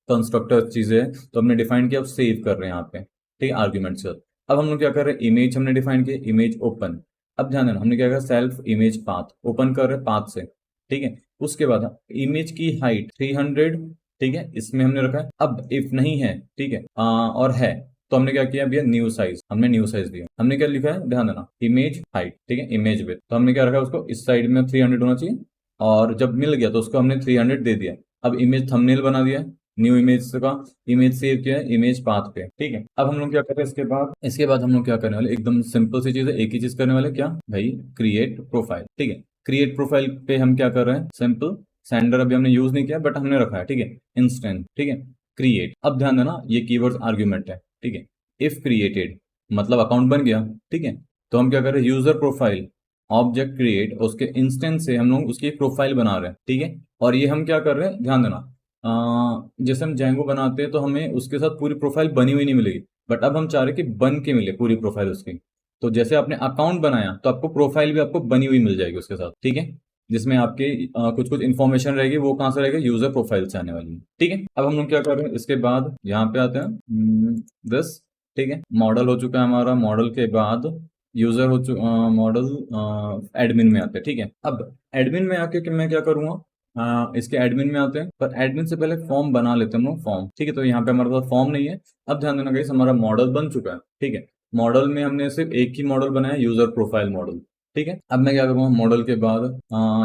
Speaker 1: कंस्ट्रक्टर चीजें हैं, तो हमने डिफाइन किया, अब सेव कर रहे हैं यहाँ पे, ठीक है, आर्ग्यूमेंट से। अब हम लोग क्या कर रहे हैं, इमेज हमने डिफाइन किया, इमेज ओपन। अब ध्यान देना, हमने क्या किया, सेल्फ इमेज पाथ ओपन कर रहे हैं पाथ से, ठीक है। उसके बाद इमेज की हाइट 300, ठीक है, इसमें हमने रखा है। अब इफ नहीं है, ठीक है, और है, तो हमने क्या किया भैया, न्यू साइज, हमने न्यू साइज दिया। हमने क्या लिखा है, ध्यान देना, इमेज हाइट, ठीक है, इमेज विड्थ, तो हमने क्या रखा है, उसको इस साइड में 300 होना चाहिए, और जब मिल गया तो उसको हमने 300 दे दिया। अब इमेज थंबनेल बना दिया, न्यू इमेज का इमेज सेव किया है इमेज पाथ पे, ठीक है। अब हम लोग क्या करते हैं, इसके बाद हम लोग क्या करने वाले, एकदम सिंपल सी चीज है, एक ही चीज करने वाले, क्या भाई, क्रिएट प्रोफाइल, ठीक है। क्रिएट प्रोफाइल पे हम क्या कर रहे हैं, सिंपल, सेंडर अभी हमने यूज नहीं किया बट हमने रखा है, ठीक है, इंस्टेंट, ठीक है, क्रिएट। अब ध्यान देना, ये कीवर्ड्स आर्ग्यूमेंट है, ठीक है। इफ क्रिएटेड मतलब अकाउंट बन गया, ठीक है, तो हम क्या कर रहे हैं, यूजर प्रोफाइल ऑब्जेक्ट क्रिएट, उसके इंस्टेंस से हम लोग उसकी एक प्रोफाइल बना रहे हैं, ठीक है। और ये हम क्या कर रहे हैं, ध्यान देना, जैसे हम जेंगो बनाते हैं तो हमें उसके साथ पूरी प्रोफाइल बनी हुई नहीं मिलेगी, बट अब हम चाह रहे हैं कि बन के मिले पूरी प्रोफाइल उसकी। तो जैसे आपने अकाउंट बनाया तो आपको प्रोफाइल भी आपको बनी हुई मिल जाएगी उसके साथ, ठीक है, जिसमें आपके कुछ कुछ इन्फॉर्मेशन रहेगी, वो कहाँ से रहेगी, यूजर प्रोफाइल से आने वाली है, ठीक है। अब हम लोग क्या कर रहे हैं, इसके बाद यहाँ पे आते हैं, दिस, ठीक है, मॉडल हो चुका है हमारा, मॉडल के बाद यूजर हो चुका, मॉडल एडमिन में आते हैं, ठीक है। अब एडमिन में आके कि मैं क्या करूंगा, इसके एडमिन में आते हैं, पर एडमिन से पहले फॉर्म बना लेते हैं हम लोग, फॉर्म, ठीक है। तो यहाँ पे हमारे पास फॉर्म नहीं है। अब ध्यान देना गाइस, हमारा मॉडल बन चुका है, ठीक है। मॉडल में हमने सिर्फ एक ही मॉडल बनाया, यूजर प्रोफाइल मॉडल, ठीक है। अब मैं क्या करूँगा, मॉडल के बाद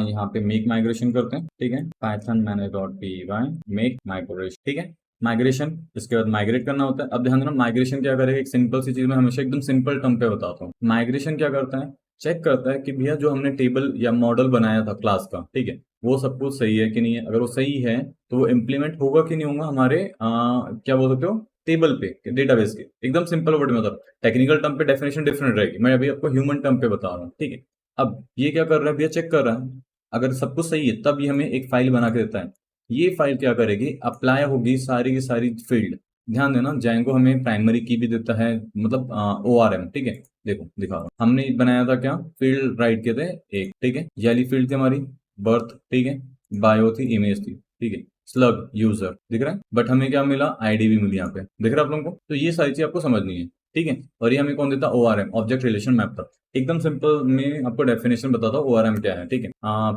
Speaker 1: यहाँ पे मेक माइग्रेशन करते हैं, ठीक है, Python manage dot P Y make migration, ठीक है, माइग्रेशन। इसके बाद माइग्रेट करना होता है। अब ध्यान देना, माइग्रेशन क्या करेगा, एक सिंपल सी चीज मैं हमेशा एकदम सिंपल टर्म पे बताता हूँ। माइग्रेशन क्या करता है, चेक करता है कि भैया जो हमने टेबल या मॉडल बनाया था क्लास का, ठीक है, वो सब कुछ सही है कि नहीं है। अगर वो सही है तो वो इम्प्लीमेंट होगा कि नहीं होगा हमारे क्या बोल सकते हो, टेबल पे, डेटाबेस के। एकदम सिंपल वर्ड में, मतलब टेक्निकल टर्म पे डेफिनेशन डिफरेंट रहेगी, मैं अभी आपको ह्यूमन टर्म पे बता रहा हूँ, ठीक है। अब ये क्या कर रहा है भैया, चेक कर रहा है, अगर सब कुछ सही है तब ये हमें एक फाइल बना के देता है। ये फाइल क्या करेगी, अप्लाई होगी सारी की सारी फील्ड। ध्यान देना, जैंगो हमें प्राइमरी की भी देता है, मतलब ORM, ठीक है। देखो दिखा रहा हूँ, हमने बनाया था क्या, फील्ड राइट किए थे एक, ठीक है, ये वाली फील्ड थी हमारी, बर्थ, ठीक है, बायो थी, इमेज थी, ठीक है, स्लग यूजर दिख रहा है, बट हमें क्या मिला, आईडी भी मिली यहाँ पे, दिख रहा है आप लोगों को। तो ये सारी चीज आपको समझनी है, ठीक है। और ये हमें कौन देता, ORM, ऑब्जेक्ट रिलेशन मैप था। एकदम सिंपल में आपको डेफिनेशन बताता हूँ ORM क्या है, ठीक है।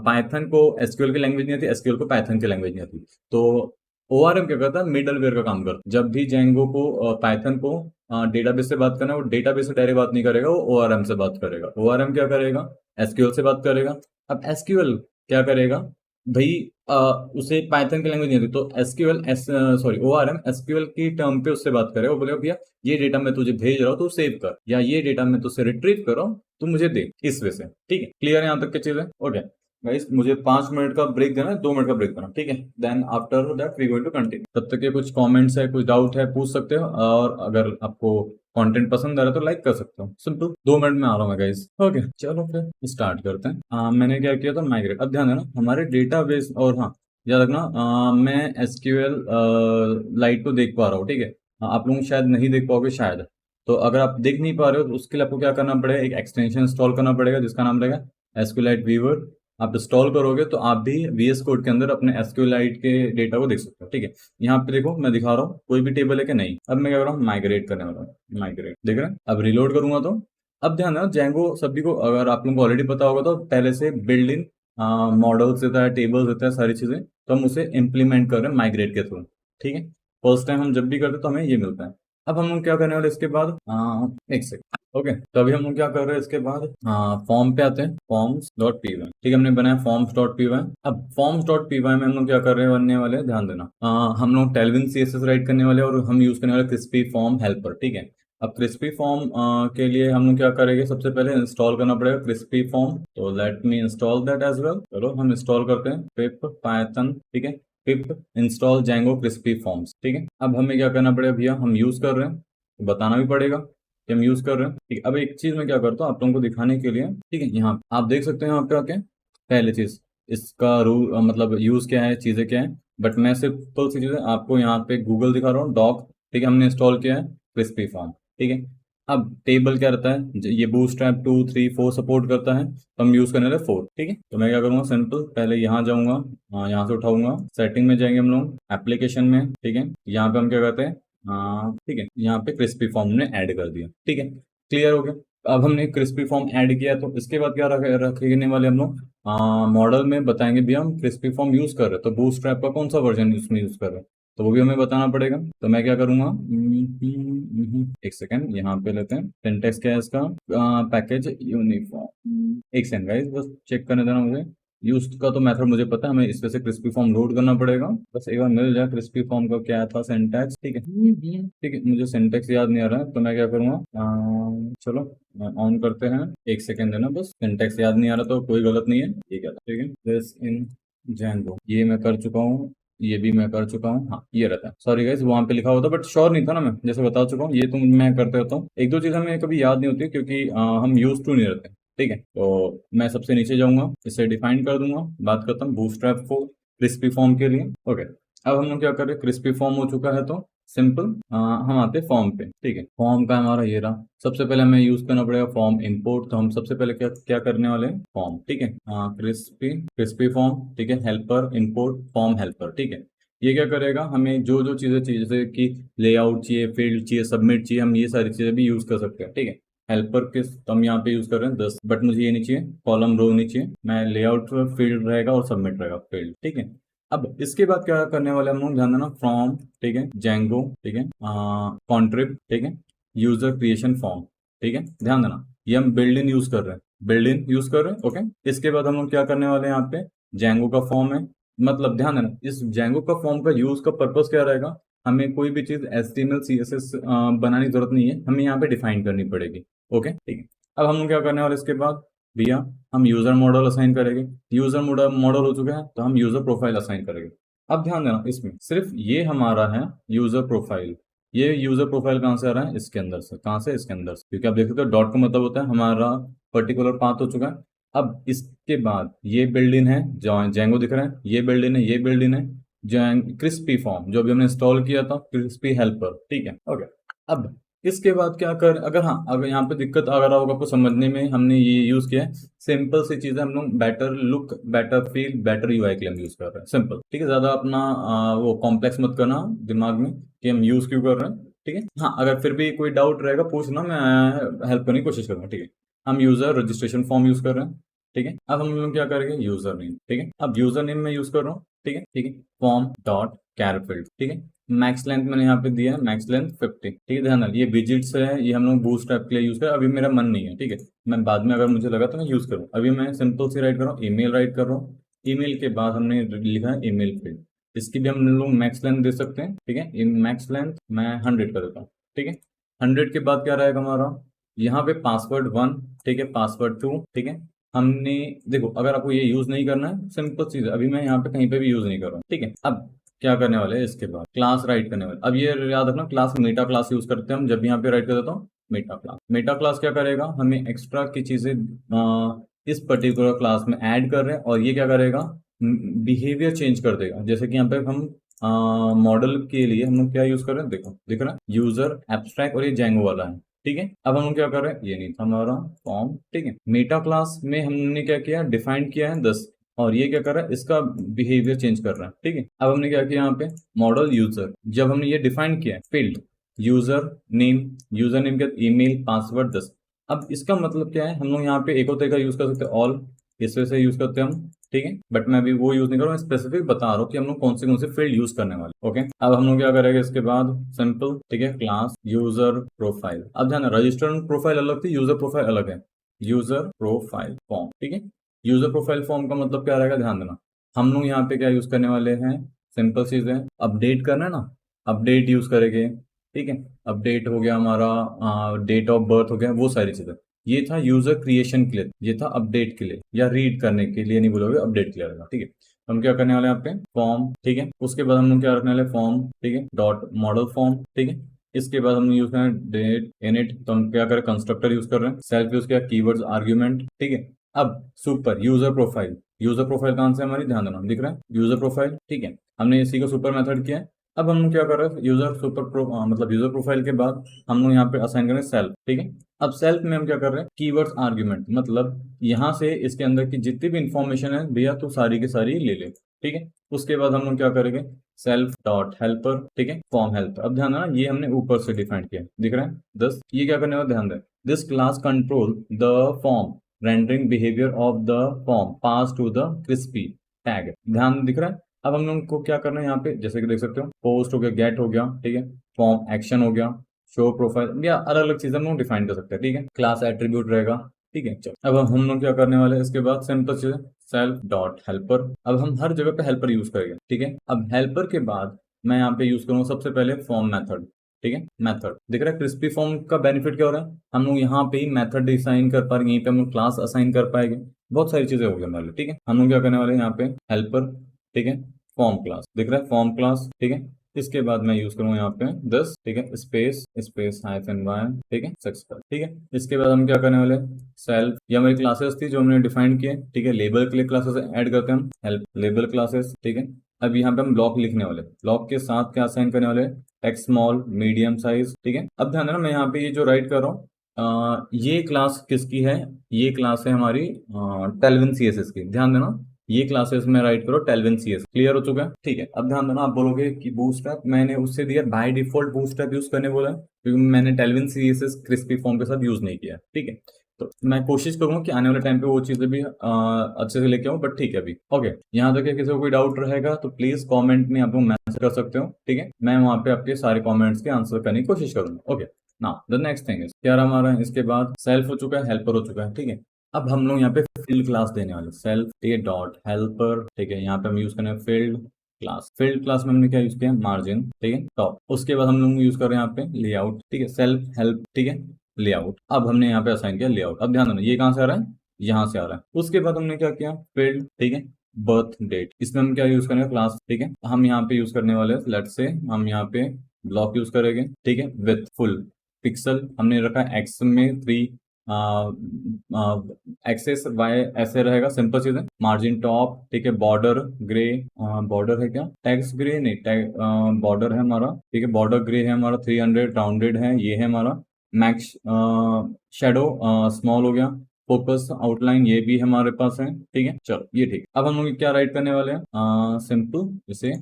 Speaker 1: पाइथन को एसक्यूएल की लैंग्वेज नहीं आती, एसक्यूएल को पाइथन की लैंग्वेज नहीं आती, तो ORM क्या करता है, मिडल वेयर का काम करता है। जब भी जेंगो को पाइथन को डेटाबेस से बात करना है, वो डेटाबेस से डायरेक्ट बात नहीं करेगा, वो ORM से बात करेगा। ORM क्या करेगा, एसक्यूएल से बात करेगा। अब एसक्यूएल क्या करेगा भाई, अ, उसे पाइथन की लैंग्वेज नहीं आती, तो एसक्यूएल सॉरी ORM एसक्यूएल की टर्म पे उससे बात करेगा। वो बोलेगा भैया ये डेटा मैं तुझे भेज रहा हूँ, तू सेव कर, या ये डेटा मैं तुझसे रिट्रीव कर रहा हूँ, तू मुझे दे, इस वजह से, ठीक है। क्लियर है यहाँ तक की चीजें, ओके गाइस। मुझे 5 मिनट का ब्रेक देना है, 2 मिनट का ब्रेक देना, ठीक है। Then after that we going to continue. तब तक के कुछ कमेंट्स है, कुछ डाउट है, पूछ सकते हो, और अगर आपको कंटेंट पसंद आ रहा है तो लाइक कर सकते हो, सिंपल। 2 मिनट में आ रहा हूँ मैं गाइस, ओके। चलो फिर स्टार्ट करते हैं। मैंने क्या किया था, माइग्रेट। अब ध्यान देना, हमारे डेटाबेस, और हाँ याद रखना, मैं एसक्यूएल लाइट को देख पा रहा हूँ, ठीक है। आप लोग शायद नहीं देख पाओगे शायद, तो अगर आप देख नहीं पा रहे हो तो उसके लिए आपको क्या करना पड़ेगा, एक एक्सटेंशन इंस्टॉल करना पड़ेगा जिसका नाम रहेगा एसक्यूएलाइट वीवर। आप इंस्टॉल करोगे तो आप भी VS कोड के अंदर अपने एसक्यूएलाइट के डेटा को देख सकते हो, ठीक है। यहाँ पे देखो मैं दिखा रहा हूँ, कोई भी टेबल है कि नहीं। अब मैं क्या कर रहा हूँ, माइग्रेट करने वाला हूँ, माइग्रेट, देख रहे हैं। अब रिलोड करूंगा तो अब ध्यान देना, जेंगो सभी को, अगर आप लोगों को ऑलरेडी पता होगा तो पहले से बिल्ड इन मॉडल्स देता है, टेबल्स देता है, सारी चीजें, तो हम उसे इम्प्लीमेंट कर रहे हैं माइग्रेट के थ्रू, ठीक है। फर्स्ट टाइम हम जब भी करते हैं तो हमें ये मिलता है। अब हम लोग क्या करने वाले इसके बाद, एक सेकंड, ओके। तो अभी हम लोग क्या कर रहे हैं इसके बाद, फॉर्म पे आते हैं, फॉर्म्स डॉट पी वाई, ठीक है, हमने बनाया फॉर्म्स डॉट पी वाई। अब फॉर्म्स डॉट पी वाई में हम लोग क्या कर रहे हैं, बनने वाले हैं, ध्यान देना, हम लोग टेलविन CSS राइट करने वाले हैं, और हम यूज करने वाले क्रिस्पी फॉर्म हेल्पर, ठीक है। अब क्रिस्पी फॉर्म के लिए हम लोग क्या करेंगे, सबसे पहले इंस्टॉल करना पड़ेगा क्रिस्पी फॉर्म, तो let me install that as well. चलो हम इंस्टॉल करते हैं, पिप पाइथन, ठीक है, pip install Django crispy forms, ठीक है। अब हमें क्या करना पड़ेगा भैया, हम यूज कर रहे हैं तो बताना भी पड़ेगा कि हम यूज कर रहे हैं, ठीक है। अब एक चीज मैं क्या करता हूँ आप लोगों को दिखाने के लिए, ठीक है, यहाँ आप देख सकते हैं, यहाँ पे आके पहली चीज इसका रूल, मतलब यूज क्या है, चीजें क्या है, बट मैं सिंपल सी चीजें आपको यहाँ पे गूगल दिखा रहा हूँ, डॉक, ठीक है, हमने इंस्टॉल किया है। क्रिस्पी फॉर्म, ठीक है। अब टेबल क्या रहता है, ये बूटस्ट्रैप 2 3 4 सपोर्ट करता है, तो हम यूज करने वाले 4, ठीक है। तो मैं क्या करूंगा, सिंपल पहले यहाँ जाऊंगा, यहाँ से उठाऊंगा, सेटिंग में जाएंगे हम लोग, एप्लीकेशन में, ठीक है। यहाँ पे हम क्या करते हैं, ठीक है, यहाँ पे क्रिस्पी फॉर्म ने ऐड कर दिया, ठीक है। क्लियर हो गया। अब हमने क्रिस्पी फॉर्म ऐड किया, तो इसके बाद क्या रखने वाले हम लोग, मॉडल में बताएंगे भी हम क्रिस्पी फॉर्म यूज कर रहे हैं, तो बूटस्ट्रैप का कौन सा वर्जन इसमें यूज कर रहे हैं, तो वो भी हमें बताना पड़ेगा। तो मैं क्या करूंगा, एक सेकंड यहाँ पे लेते हैं, सिंटेक्स क्या है इसका, पैकेज यूनिफॉर्म, एक सेकंड गाइस बस चेक करने देना मुझे। यूज का तो मेथड मुझे पता है, हमें इसमें से क्रिस्पी फॉर्म लोड करना पड़ेगा, बस एक बार मिल जाए क्रिस्पी फॉर्म का क्या था सिंटेक्स, ठीक है। ठीक है, मुझे सिंटेक्स याद नहीं आ रहा है, तो मैं क्या करूंगा, चलो ऑन करते हैं, एक सेकंड देना बस, सिंटेक्स याद नहीं आ रहा तो कोई गलत नहीं है, ठीक है, ठीक है। दिस इन Django ये मैं कर चुका हूँ, ये भी मैं कर चुका हूँ, हाँ ये रहता है, सॉरी गाइस वहां पे लिखा होता बट श्योर नहीं था ना, मैं जैसे बता चुका हूँ, ये तो मैं करते रहता हूँ, एक दो चीज हमें कभी याद नहीं होती क्योंकि हम यूज टू नहीं रहते, ठीक है। तो मैं सबसे नीचे जाऊंगा, इसे डिफाइन कर दूंगा, बात करता हूँ बूटस्ट्रैप को क्रिस्पी फॉर्म के लिए, ओके। अब हम लोग क्या कर रहे हैं, क्रिस्पी फॉर्म हो चुका है, तो सिंपल हम आते हैं फॉर्म पे, ठीक है। फॉर्म का हमारा ये रहा, सबसे पहले हमें यूज करना पड़ेगा फॉर्म इंपोर्ट, तो हम सबसे पहले क्या क्या करने वाले हैं, फॉर्म, ठीक है, क्रिस्पी क्रिस्पी फॉर्म, ठीक है, हेल्पर इंपोर्ट फॉर्म हेल्पर, ठीक है। ये क्या करेगा, हमें जो जो चीजें चाहिए, जैसे कि लेआउट चाहिए, फील्ड चाहिए, सबमिट चाहिए, हम ये सारी चीजें भी यूज कर सकते हैं, ठीक है। हेल्पर के तो हम यहाँ पे यूज कर रहे हैं 10, बट मुझे ये नहीं चाहिए, कॉलम रो नहीं चाहिए, मैं लेआउट फील्ड रहेगा और सबमिट रहेगा फील्ड, ठीक है। अब इसके बाद क्या करने वाले हम लोग, ध्यान देना, फ्रॉम, ठीक है, जेंगो, ठीक है, कॉन्ट्रिब, ठीक है, यूजर क्रिएशन फॉर्म, ठीक है, ध्यान देना, ये हम बिल्ड इन यूज कर रहे हैं, बिल्ड इन यूज कर रहे हैं, ओके। इसके बाद हम लोग क्या करने वाले हैं, यहाँ पे जेंगो का फॉर्म है, मतलब ध्यान देना, इस जेंगो का फॉर्म का यूज का पर्पस क्या रहेगा, हमें कोई भी चीज HTML CSS बनाने की जरूरत नहीं है, हमें यहाँ पे डिफाइन करनी पड़ेगी, ओके, ठीक है। अब हम लोग क्या करने वाले, इसके बाद भैया हम यूजर मॉडल असाइन करेंगे, यूजर मॉडल मॉडल हो चुका है, तो हम यूजर प्रोफाइल असाइन करेंगे। अब ध्यान देना, इसमें सिर्फ ये हमारा है यूजर प्रोफाइल, ये यूजर प्रोफाइल कहाँ से आ रहा है, इसके अंदर से, कहाँ से, इसके अंदर से, क्योंकि आप देख सकते हो डॉट का मतलब होता है हमारा पर्टिकुलर पाथ हो चुका है। अब इसके बाद ये बिल्ड इन है, जेंगो दिख रहा है, ये बिल्ड इन है, ये बिल्ड इन है, क्रिस्पी फॉर्म जो भी हमने इंस्टॉल किया था, क्रिस्पी हेल्पर, ठीक है, ओके। अब इसके बाद क्या कर, अगर हाँ, अगर यहाँ पे दिक्कत आ रहा होगा आपको समझने में, हमने ये यूज किया है, सिंपल सी चीजें, हम लोग better look, better feel, better UI के लिए हम यूज कर रहे हैं, सिंपल, ठीक है। ज्यादा अपना वो कॉम्प्लेक्स मत करना दिमाग में कि हम यूज क्यों कर रहे हैं, ठीक है। हाँ, अगर फिर भी कोई डाउट रहेगा पूछना, मैं हेल्प करने की कोशिश करूंगा, ठीक है। हम यूजर रजिस्ट्रेशन फॉर्म यूज कर रहे हैं, ठीक है। अब हम लोग क्या करेंगे, यूजर नेम, ठीक है, अब यूजर नेम में यूज कर रहा हूँ, ठीक है, ठीक है, फॉर्म डॉट कैरफील्ड, ठीक है। मैक्स लेंथ मैंने यहाँ पे दिया है, मैक्स लेंथ 50, ठीक है। ध्यान ये विजिट्स है, ये हम लोग बूटस्ट्रैप के लिए यूज कर, अभी मेरा मन नहीं है, ठीक है, मैं बाद में अगर मुझे लगा तो मैं यूज करूँ, अभी मैं सिंपल से राइट कर रहा हूँ, ईमेल राइट कर रहा हूँ, ईमेल के बाद हमने लिखा है ईमेल फील्ड, इसकी भी हम लोग मैक्स लेंथ दे सकते हैं, ठीक है। मैक्स लेंथ मैं 100 कर देता हूँ, ठीक है। 100 के बाद क्या रहेगा हमारा, यहाँ पे पासवर्ड 1, ठीक है, पासवर्ड 2, ठीक है। हमने देखो, अगर आपको ये यूज नहीं करना है, सिंपल चीज, अभी मैं यहाँ पे कहीं पे भी यूज नहीं कर रहा हूँ, ठीक है। अब क्या करने वाले हैं, इसके बाद क्लास राइट करने वाले, अब ये याद रखना, क्लास मेटा क्लास यूज करते हैं हम, जब भी यहाँ पे राइट कर देता हूँ मेटा क्लास, मेटा क्लास क्या करेगा, हमें एक्स्ट्रा की चीजें इस पर्टिकुलर क्लास में ऐड कर रहे हैं, और ये क्या करेगा, बिहेवियर चेंज कर देगा, जैसे कि यहाँ पे हम मॉडल के लिए हम लोग क्या यूज कर रहे हैं, देखो दिख रहा है, यूजर एब्स्ट्रैक्ट, और ये जेंगो वाला है, ठीक है। अब हम लोग क्या कर रहे हैं, ये नहीं था हमारा फॉर्म, ठीक है। मेटा क्लास में हमने क्या किया, डिफाइन किया है 10, और ये क्या कर रहा है, इसका बिहेवियर चेंज कर रहा है, ठीक है। अब हमने क्या किया, यहाँ पे मॉडल यूजर, जब हमने ये डिफाइन किया है, फील्ड यूजर नेम के ईमेल पासवर्ड 10, अब इसका मतलब क्या है, हम लोग यहाँ पे एक और तरीका यूज कर सकते हैं, ऑल, इस वजह से यूज करते हैं हम, ठीक है। बट मैं अभी वो यूज नहीं कर रहा हूँ, स्पेसिफिक बता रहा हूँ कि हम लोग कौन से फील्ड यूज करने वाले, ओके। अब हम लोग क्या करेंगे, इसके बाद सिंपल, ठीक है, क्लास यूजर प्रोफाइल, अब ध्यान, रजिस्टर प्रोफाइल अलग थी, यूजर प्रोफाइल अलग है, यूजर प्रोफाइल फॉर्म, ठीक है। यूजर प्रोफाइल फॉर्म का मतलब क्या रहेगा, ध्यान देना, हम लोग यहाँ पे क्या यूज करने वाले हैं, सिंपल चीज है, अपडेट करना है ना, अपडेट यूज करेंगे, ठीक है। अपडेट हो गया हमारा, डेट ऑफ बर्थ हो गया, वो सारी चीजें, ये था यूजर क्रिएशन के लिए, ये था अपडेट के लिए, या रीड करने के लिए नहीं बोलोगे, अपडेट के लिए रहेगा, ठीक है। हम क्या करने वाले हैं यहाँ पे, फॉर्म, ठीक है, उसके बाद हम लोग क्या रखने वाले, फॉर्म, ठीक है, डॉट मॉडल फॉर्म, ठीक है। इसके बाद हम यूज करें डेट इनिट, तो हम क्या करें, कंस्ट्रक्टर यूज कर रहे हैं, सेल्फ यूज किया, कीवर्ड्स आर्ग्यूमेंट, ठीक है। अब super user profile, user profile कहाँ से हमारी, ध्यान देना, दिख रहा है यूजर प्रोफाइल, ठीक है, हमने इसी को सुपर मेथड किया है। अब हम लोग क्या कर रहे हैं, यूजर मतलब यूजर प्रोफाइल के बाद हम लोग यहाँ पे असाइन करें सेल्फ, ठीक है। अब सेल्फ में हम क्या कर रहे हैं, कीवर्ड्स आर्ग्यूमेंट, मतलब यहाँ से इसके अंदर की जितनी भी इंफॉर्मेशन है भैया तो सारी की सारी ले ले, ठीक है। उसके बाद हम लोग क्या करेंगे, सेल्फ डॉट हेल्पर, ठीक है, फॉर्म हेल्पर। अब ध्यान देना ये हमने ऊपर से डिफाइन किया, दिख रहा है 10, ये क्या करने वाला ध्यान दें, this class control the form rendering behaviour of the form pass to the crispy tag, ध्यान दिख रहा है। अब हम लोग को क्या करना है यहाँ पे, जैसे कि देख सकते हो, पोस्ट हो गया, गेट हो गया, ठीक है, फॉर्म एक्शन हो गया, शो प्रोफाइल, या अलग अलग चीजें हम लोग डिफाइन कर सकते हैं, ठीक है, क्लास एट्रीब्यूट रहेगा, ठीक है। चलो अब हम लोग क्या करने वाले हैं, इसके बाद सिंपल चीज सेल्फ डॉट हेल्पर। अब हम हर जगह पे हेल्पर यूज करेंगे, ठीक है। अब हेल्पर के बाद मैं यहाँ पे यूज करूंगा सबसे पहले फॉर्म मेथड, ठीक है, मेथड दिख रहा है। क्रिस्पी फॉर्म का बेनिफिट क्या हो रहा है, हम लोग यहाँ पे ही मेथड डिसाइन कर पा रहे हैं, यहीं पे हम लोग क्लास असाइन कर पाएंगे, बहुत सारी चीजें हो गई हमारे लिए, ठीक है। हम लोग क्या करने वाले हैं यहाँ पे हेल्पर, ठीक है, फॉर्म क्लास दिख रहा है, फॉर्म क्लास, ठीक है। इसके बाद मैं यूज करूंगा यहाँ पे 10, ठीक है, स्पेस स्पेस हाइफन वाई, ठीक है, सक्सेस, ठीक है। इसके बाद हम क्या करने वाले, सेल्फ, या हमारी क्लासेस थी जो हमने डिफाइन किए, ठीक है, लेबल के लिए क्लासेस ऐड करते हैं हम, हेल्प लेबल क्लासेस, ठीक है। अब यहाँ पे हम ब्लॉक लिखने वाले, ब्लॉक के साथ क्या असाइन करने वाले, टेक्स्ट स्मॉल मीडियम साइज, ठीक है। अब ध्यान देना मैं यहाँ पे ये जो राइट कर रहा हूँ, ये क्लास किसकी है, ये क्लास है हमारी टेलविन सीएसएस की, ध्यान देना ये क्लासेस में राइट करो टेलविन सीएस, क्लियर हो चुका है, ठीक है। अब ध्यान देना, आप बोलोगे कि बूटस्ट्रैप मैंने उससे दिया बाय डिफॉल्ट बूटस्ट्रैप यूज करने बोला है, क्योंकि मैंने टेलविन सीएसएस क्रिस्पी फॉर्म के साथ यूज नहीं किया, ठीक है। तो मैं कोशिश करूंगा कि आने वाले टाइम पे वो चीजें भी अच्छे से लेके आऊं, बट ठीक है अभी ओके। यहाँ तक किसी को कोई डाउट रहेगा तो प्लीज कमेंट में आप लोग मैसेज कर सकते हो, ठीक है, मैं वहां पे आपके सारे कमेंट्स के आंसर करने की कोशिश करूंगा, okay. Now the next thing is क्या रहा हमारा, इसके बाद सेल्फ हो चुका है, हेल्पर हो चुका है, ठीक है। अब हम लोग यहाँ पे फील्ड क्लास देने वाले, सेल्फ, ठीक है, डॉट हेल्पर, ठीक है, यहाँ पे हम यूज करें फील्ड क्लास, फील्ड क्लास में हमने क्या यूज किया, मार्जिन, ठीक है, टॉप। उसके बाद हम लोग यूज कर रहे हैं यहाँ पे लेआउट, ठीक है, सेल्फ हेल्प, ठीक है, लेआउट। अब हमने यहाँ पे असाइन किया लेआउट। अब ध्यान देना ये कहाँ से आ रहा है, यहाँ से आ रहा है। उसके बाद हमने क्या किया, फील्ड, ठीक है, बर्थ डेट, इसमें हम क्या यूज करेंगे, क्लास, ठीक है। हम यहाँ पे यूज करने वाले लेट से हम यहाँ पे ब्लॉक यूज करेंगे, ठीक है, विथ फुल पिक्सल हमने रखा एक्स में 3, एक्सेस वाई ऐसे रहेगा, सिंपल चीज है, मार्जिन टॉप, ठीक है, बॉर्डर ग्रे, बॉर्डर है क्या, टैक्स ग्रे नहीं, टैग बॉर्डर है हमारा, ठीक है, बॉर्डर ग्रे है हमारा, 300 राउंडेड है, ये है हमारा मैक्स, शेडो स्मॉल हो गया, फोकस आउटलाइन ये भी हमारे पास है, ठीक है। चलो ये ठीक। अब हम लोग क्या राइट करने वाले हैं, सिंपल जैसे।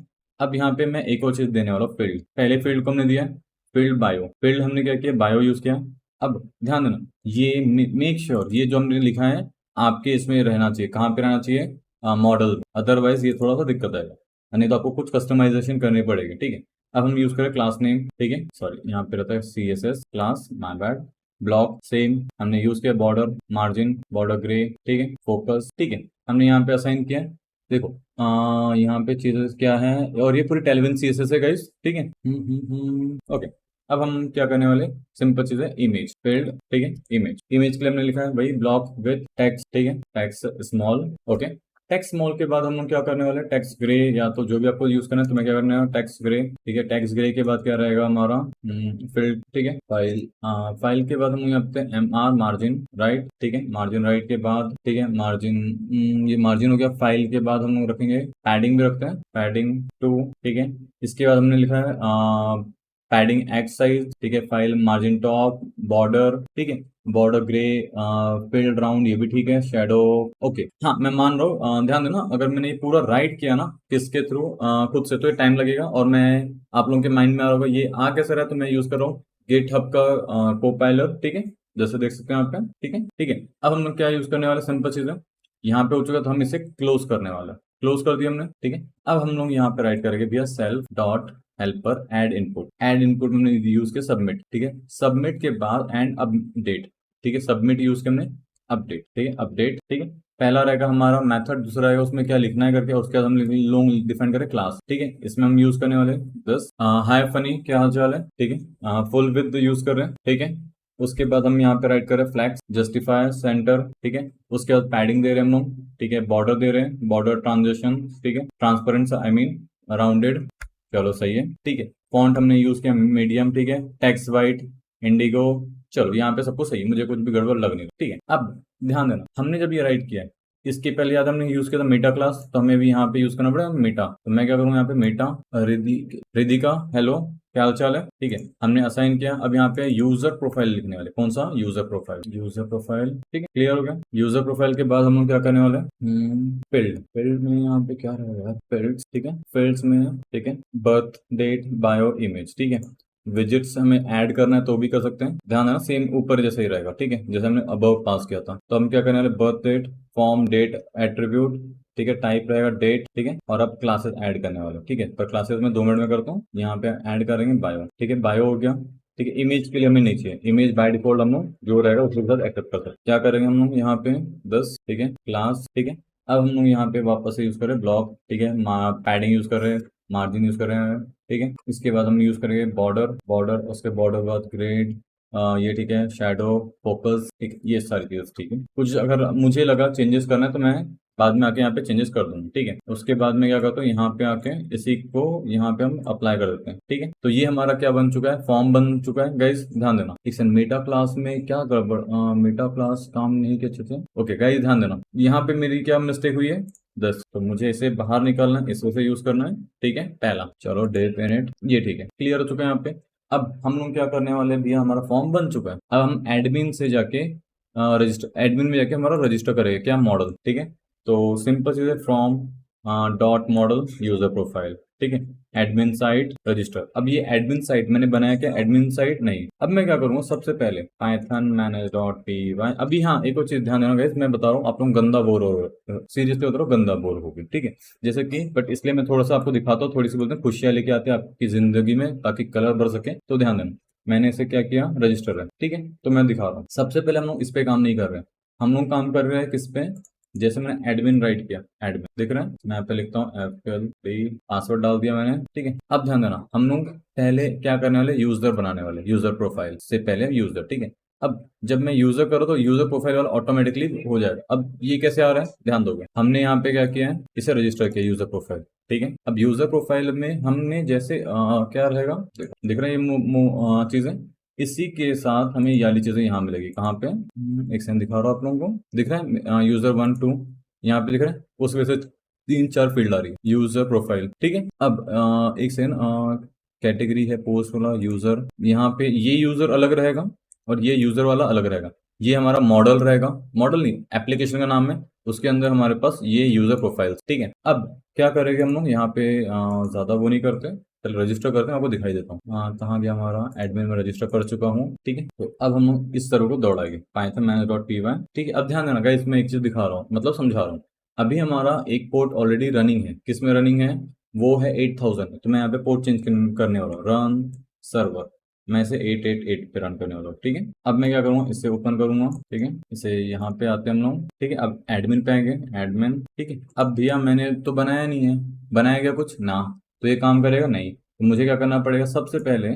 Speaker 1: अब यहाँ पे मैं एक और चीज देने वाला हूँ, फील्ड, पहले फील्ड को हमने दिया फील्ड बायो, फील्ड हमने क्या किया, बायो यूज किया। अब ध्यान देना ये मेक श्योर ये जो हमने लिखा है आपके इसमें रहना चाहिए, कहाँ पे रहना चाहिए, मॉडल, अदरवाइज ये थोड़ा सा दिक्कत आएगा, नहीं तो आपको कुछ कस्टमाइजेशन करनी पड़ेगी, ठीक है। अब हम यूज करें क्लास नेम, ठीक है, सॉरी यहाँ पे रहता है C S S class, my bad, block same हमने यूज किया, बॉर्डर मार्जिन बॉर्डर ग्रे, ठीक है, फोकस, ठीक है, हमने यहाँ पे असाइन किया। देखो यहाँ पे चीजें क्या है, और ये पूरी टेलविन सी एस एस है गाइस, ठीक है, ओके। अब हम क्या करने वाले, सिंपल चीज है, इमेज फील्ड, ठीक है, इमेज, इमेज के लिए हमने लिखा है भाई ब्लॉक विथ टेक्स्ट, ठीक है, text small, okay. Text small के बाद हम लोग क्या करने वाले, टेक्स्ट ग्रे, या तो जो भी आपको यूज करना है, तो मैं क्या करने वाला, टेक्स्ट ग्रे, ठीक है, टेक्स्ट ग्रे के बाद क्या रहेगा हमारा फील्ड, ठीक है, फाइल, फाइल के बाद हम लोग यहाँ पे एम आर मार्जिन राइट, ठीक है, मार्जिन राइट के बाद, ठीक है, मार्जिन, ये मार्जिन हो गया। फाइल के बाद हम लोग रखेंगे पैडिंग भी रखते हैं, पैडिंग 2, ठीक है। इसके बाद हमने लिखा है पैडिंग एक्स साइज, ठीक है, फाइल मार्जिन टॉप बॉर्डर, ठीक है, बॉर्डर ग्रे, फील्ड राउंड ये भी ठीक है, शेडो, ओके। हाँ मैं मान रहा हूँ, ध्यान देना अगर मैंने ये पूरा राइट किया ना किसके थ्रू, खुद से, तो ये टाइम लगेगा, और मैं आप लोगों के माइंड में आ रहा होगा ये आ कैसे रहा है, तो मैं यूज कर रहा हूँ गिट हब का कोपाइलट, ठीक है, जैसे देख सकते हैं आप पे, ठीक है, ठीक है। अब हम लोग क्या यूज करने वाले, सिंपल चीज है, यहाँ पे हो चुका तो हम इसे क्लोज करने वाला, क्लोज कर दिया हमने, ठीक है। अब हम लोग यहाँ पे राइट करेंगे भैया self dot helper add input, add input हमने यूज किया सबमिट, ठीक है, सबमिट के बाद एंड अपडेट, ठीक है, सबमिट यूज किया हमने अपडेट, ठीक है, अपडेट, ठीक है। पहला रहेगा हमारा मेथड, दूसरा रहेगा उसमें क्या लिखना है करके, उसके बाद हम लोग डिफाइन करें क्लास, ठीक है, इसमें हम यूज करने वाले 10, हाय फनी क्या हाल चाल है, ठीक है, फुल विद यूज कर रहे हैं, ठीक है। उसके बाद हम यहाँ पे राइट कर रहे हैं फ्लैक्स जस्टिफायर सेंटर, ठीक है। उसके बाद पैडिंग दे रहे हैं हम लोग, ठीक है, बॉर्डर दे रहे हैं, बॉर्डर ट्रांजेक्शन, ठीक है, ट्रांसपेरेंट आई मीन राउंडेड, चलो सही है, ठीक है। फॉन्ट हमने यूज किया मीडियम, ठीक है, टेक्स्ट वाइट इंडिगो, चलो यहाँ पे सबको सही, मुझे कुछ भी गड़बड़ लग नहीं रहा, ठीक है। अब ध्यान देना हमने जब ये राइट किया इसके पहले याद हमने यूज किया था मेटा क्लास, तो हमें भी यहाँ पे यूज करना पड़ेगा मेटा। तो मैं क्या करूँगा यहाँ पे मेटा रिदिका हेलो क्या हाल चाल है, ठीक है, हमने असाइन किया। अब यहाँ पे यूजर प्रोफाइल लिखने वाले, कौन सा यूजर प्रोफाइल, यूजर प्रोफाइल, ठीक है, क्लियर हो गया। यूजर प्रोफाइल के बाद हम लोग क्या करने वाले हैं, फील्ड, फील्ड में यहाँ पे क्या रहेगा, फील्ड्स, ठीक है, फील्ड्स में, ठीक है, बर्थ डेट बायो इमेज, ठीक है, विजिट्स हमें ऐड करना है तो भी कर सकते हैं, ध्यान देना सेम ऊपर जैसे ही रहेगा, ठीक है, जैसे हमने अबव पास किया था। तो हम क्या करने वाले, birth date, form, date, attribute, ठीक है, टाइप रहेगा डेट, ठीक है, और अब क्लासेस ऐड करने वाले, ठीक है, पर क्लासेस में 2 मिनट में करता हूँ। यहाँ पे ऐड करेंगे बायो, ठीक है, बायो हो गया, ठीक है। इमेज के लिए हमें नहीं चाहिए, इमेज बाय डिफॉल्ट हम लोग जो रहेगा उसके साथ एक्सेप्ट कर सकते हैं। क्या करेंगे हम लोग यहाँ पे 10, ठीक है, क्लास, ठीक है। अब हम लोग यहाँ पे वापस से यूज करें ब्लॉक, ठीक है, पैडिंग यूज कर रहे हैं, मार्जिन यूज कर रहे हैं, ठीक है। इसके बाद हम यूज करेंगे बॉर्डर, बॉर्डर, उसके बॉर्डर के बाद ग्रेड, ये ठीक है, शैडो, फोकस, ठीक, ये सारी चीजें, ठीक है। कुछ अगर मुझे लगा चेंजेस करना है तो मैं बाद में आके यहाँ पे चेंजेस कर दूंगा, ठीक है। उसके बाद में क्या करता हूँ, यहाँ पे आके इसी को यहाँ पे हम अप्लाई कर देते हैं, ठीक है। तो ये हमारा क्या बन चुका है, फॉर्म बन चुका है गाइज, ध्यान देना। ठीक है, मेटा क्लास में क्या गड़बड़, मेटा क्लास काम नहीं किया अच्छे से, ओके गाइज ध्यान देना। यहाँ पे मेरी क्या मिस्टेक हुई है, 10, तो मुझे इसे बाहर निकालना है, इसको से यूज करना है, ठीक है, पहला, चलो डेफिनेट, ये ठीक है, क्लियर हो चुका है यहाँ पे। अब हम लोग क्या करने वाले हैं भैया, हमारा फॉर्म बन चुका है। अब हम एडमिन से जाके रजिस्टर, एडमिन में जाके हमारा रजिस्टर करेंगे क्या, मॉडल, ठीक है। तो सिंपल चीज है, from dot model user profile, ठीक है, एडमिन साइट रजिस्टर। अब ये एडमिन साइट मैंने बनाया क्या, एडमिन साइट नहीं। अब मैं क्या करूंगा, सबसे पहले Python manage dot P Y. अभी हाँ, एक और चीज ध्यान देना गाइस, मैं बता रहा हूँ आप लोग गंदा बोर हो रहे हो, सीरियसली बता रहा हूँ, गंदा बोर हो गए, ठीक है। जैसे कि बट इसलिए मैं थोड़ा सा आपको दिखाता हूँ, थोड़ी सी बोलते हैं खुशियां लेके आते हैं आपकी जिंदगी में, ताकि कलर भर सके। तो ध्यान देना, मैंने इसे क्या किया, रजिस्टर है, ठीक है। तो मैं दिखा रहा हूँ, सबसे पहले हम लोग इस पे काम नहीं कर रहे हैं, हम लोग काम कर रहे हैं किस पे, जैसे मैंने एडमिन राइट किया, एडमिन दिख रहा है, मैं यहाँ पे लिखता हूँ FLD, पासवर्ड डाल दिया मैंने, ठीक है। अब ध्यान देना, हम लोग पहले क्या करने वाले, यूजर बनाने वाले, यूजर प्रोफाइल से पहले यूजर, ठीक है। अब जब मैं यूजर करूँ तो यूजर प्रोफाइल वाला ऑटोमेटिकली हो जाएगा। अब ये कैसे आ रहा है, ध्यान दोगे, हमने यहाँ पे क्या किया है, इसे रजिस्टर किया यूजर प्रोफाइल, ठीक है। अब यूजर प्रोफाइल में हमने जैसे क्या रहेगा, दिख रहा है ये चीजें, इसी के साथ हमें ये वाली चीजें यहाँ मिलेगी, कहाँ पे, एक सेकंड दिखा रहा हूँ आप लोगों को, दिख रहा है यूजर 1 2, यहाँ पे दिख रहा है, उस वजह से 3 4 फील्ड आ रही है, यूजर प्रोफाइल, ठीक है। अब एक सेकंड, कैटेगरी है पोस्ट वाला यूजर, यहाँ पे ये यूजर अलग रहेगा और ये यूजर वाला अलग रहेगा। ये हमारा मॉडल रहेगा, मॉडल नहीं, एप्लीकेशन का नाम है, उसके अंदर हमारे पास ये यूजर प्रोफाइल, ठीक है। अब क्या करेंगे हम लोग यहाँ पे, ज्यादा वो नहीं करते, चलो रजिस्टर करते हैं, आपको दिखाई देता हूँ। हाँ, कहाँ गया हमारा, एडमिन में रजिस्टर कर चुका हूँ, ठीक है। तो अब हम लोग इस तरह को दौड़ाएंगे, Python manage dot P Y, ठीक है। अब ध्यान देना गाइस, इसमें एक चीज दिखा रहा हूँ, मतलब समझा रहा हूँ। अभी हमारा एक पोर्ट ऑलरेडी रनिंग है, किस में रनिंग है, वो है 8000, तो मैं यहाँ पे पोर्ट चेंज करने वाला हूँ, रन सर्वर, मैं इसे 888 पे रन करने वाला हूँ, ठीक है। अब मैं क्या करूँगा, इसे ओपन करूंगा, ठीक है, इसे यहाँ पे आते हैं हम लोग, ठीक है। अब एडमिन पे आएंगे, एडमिन, ठीक है। अब भैया मैंने तो बनाया नहीं है, बनाया गया कुछ ना, तो ये काम करेगा नहीं, तो मुझे क्या करना पड़ेगा, सबसे पहले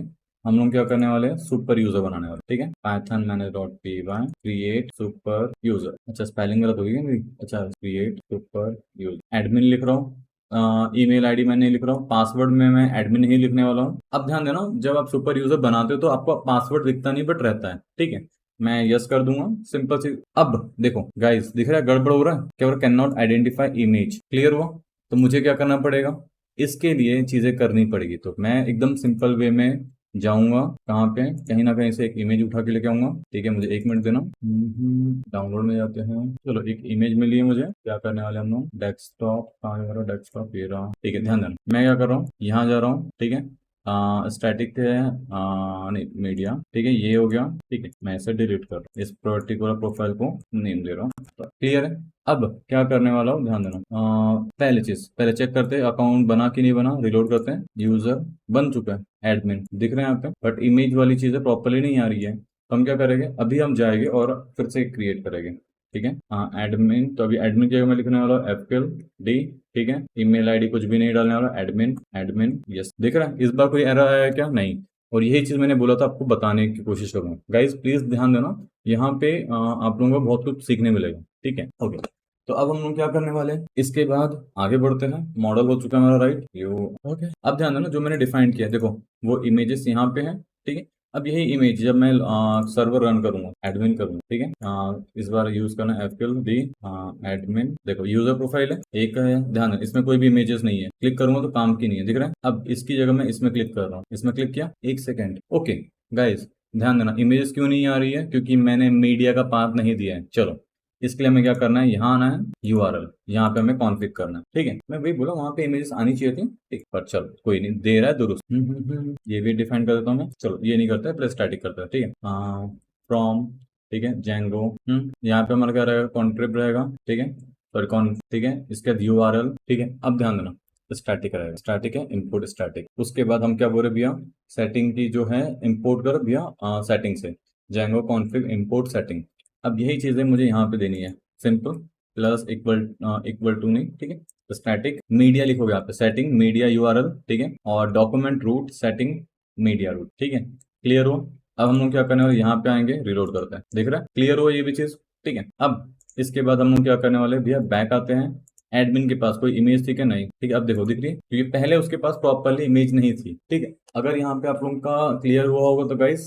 Speaker 1: हम लोग क्या करने वाले हैं, सुपर यूजर बनाने वाले, ठीक है। Python manage dot P Y create super user, अच्छा स्पेलिंग गलत होगी क्या मेरी, अच्छा क्रिएट सुपर यूजर, एडमिन लिख रहा हूँ, ईमेल आईडी मैं नहीं लिख रहा हूँ, पासवर्ड में मैं एडमिन ही लिखने वाला हूँ। अब ध्यान देना, जब आप सुपर यूजर बनाते हो तो आपको पासवर्ड दिखता नहीं बट रहता है, ठीक है। मैं यस कर दूंगा, सिंपल सी। अब देखो गाइस, दिख रहा है गड़बड़ हो रहा है, क्या can not identify image, clear हुआ। तो मुझे क्या करना पड़ेगा, इसके लिए चीजें करनी पड़ेगी, तो मैं एकदम सिंपल वे में जाऊंगा, कहाँ पे, कहीं ना कहीं से एक इमेज उठा के लेके आऊंगा, ठीक है। मुझे 1 मिनट देना, डाउनलोड में जाते हैं, चलो एक इमेज मिली है मुझे, क्या करने वाले हम लोग, डेस्कटॉप, कहाँ जा रहा, डेस्कटॉप ये रहा, ठीक है। ध्यान देना, मैं क्या कर रहा हूँ, यहाँ जा रहा हूँ, ठीक है, स्टैटिक है, नहीं मीडिया, ठीक है, ये हो गया, ठीक है। मैं इसे डिलीट कर रहा हूँ, इस पर्टिकुलर प्रोफाइल को नेम दे रहा हूँ, क्लियर है। अब क्या करने वाला हूँ, ध्यान देना, पहले चीज, पहले चेक करते हैं अकाउंट बना कि नहीं बना, रिलोड करते हैं, यूजर बन चुका है, एडमिन दिख रहे हैं यहाँ पे, बट इमेज वाली चीजें प्रॉपरली नहीं आ रही है, तो हम क्या करेंगे, अभी हम जाएंगे और फिर से क्रिएट करेंगे, ठीक है। हाँ एडमिन, तो अभी एडमिन की जगह मैं लिखने वाला हूँ FLD, ठीक है। ईमेल आईडी कुछ भी नहीं डालने वाला, एडमिन, एडमिन, यस, दिख रहा है। इस बार कोई एरर आया है क्या, नहीं। और यही चीज मैंने बोला था आपको बताने की कोशिश करूंगा, गाइज प्लीज ध्यान देना, यहाँ पे आप लोगों को बहुत कुछ सीखने मिलेगा, ठीक है, ओके। तो अब हम लोग क्या करने वाले हैं, इसके बाद आगे बढ़ते हैं, मॉडल हो चुका है हमारा, राइट, यू, ओके। अब ध्यान देना, जो मैंने डिफाइन किया देखो, वो इमेजेस यहाँ पे है, ठीक है। अब यही इमेज जब मैं सर्वर रन करूंगा, एडमिन करूंगा, ठीक है, इस बार यूज करना एफएल दी एडमिन। देखो यूजर प्रोफाइल है, एक है, ध्यान है इसमें कोई भी इमेजेस नहीं है, क्लिक करूंगा तो काम की नहीं है, दिख रहा है। अब इसकी जगह मैं इसमें क्लिक कर रहा हूँ, इसमें क्लिक किया, एक सेकेंड, ओके गाइस ध्यान देना, इमेजेस क्यों नहीं आ रही है, क्योंकि मैंने मीडिया का पाथ नहीं दिया है। चलो इसके लिए हमें क्या करना है, यहाँ आना है, यूआरएल यहाँ पे हमें कॉन्फ़िग करना है, ठीक है। मैं वही बोला वहां पे इमेजेस आनी चाहिए थी, ठीक, पर चलो कोई नहीं, दे रहा है दुरुस्त। ये भी डिफाइन कर देता हूँ मैं, चलो ये नहीं करता है, प्लस स्टैटिक करता है, ठीक है। फ्रॉम, ठीक है, जेंगो, यहाँ पे हमारा क्या रहेगा, कॉन्ट्रिब रहेगा, ठीक है, सॉरी कॉन, ठीक है, इसके बाद यूआरएल, ठीक है। अब ध्यान देना स्टैटिक रहेगा, स्टैटिक है, इंपोर्ट स्टैटिक। उसके बाद हम क्या बोल रहे भैया, सेटिंग की जो है इंपोर्ट कर भैया सेटिंग से, जेंगो कॉन्फ़िग इंपोर्ट सेटिंग। अब यही चीजें मुझे यहाँ पे देनी है, simple plus equal, equal to नहीं, ठीक है, तो स्टैटिक मीडिया लिखोगे यहाँ पे, सेटिंग मीडिया यूआरएल, ठीक है, और document root setting media root, ठीक है, क्लियर हो। अब हम लोग क्या करने वाले, यहाँ पे आएंगे, रिलोड करते हैं, देख रहा है, क्लियर हो ये भी चीज, ठीक है। अब इसके बाद हम लोग क्या करने वाले भैया, बैक आते हैं, एडमिन के पास कोई इमेज थी क्या, नहीं, ठीक है। अब देखो दिख रही है, क्योंकि पहले उसके पास प्रॉपरली इमेज नहीं थी, ठीक है। अगर यहाँ पे आप लोगों का क्लियर हुआ होगा तो गाइस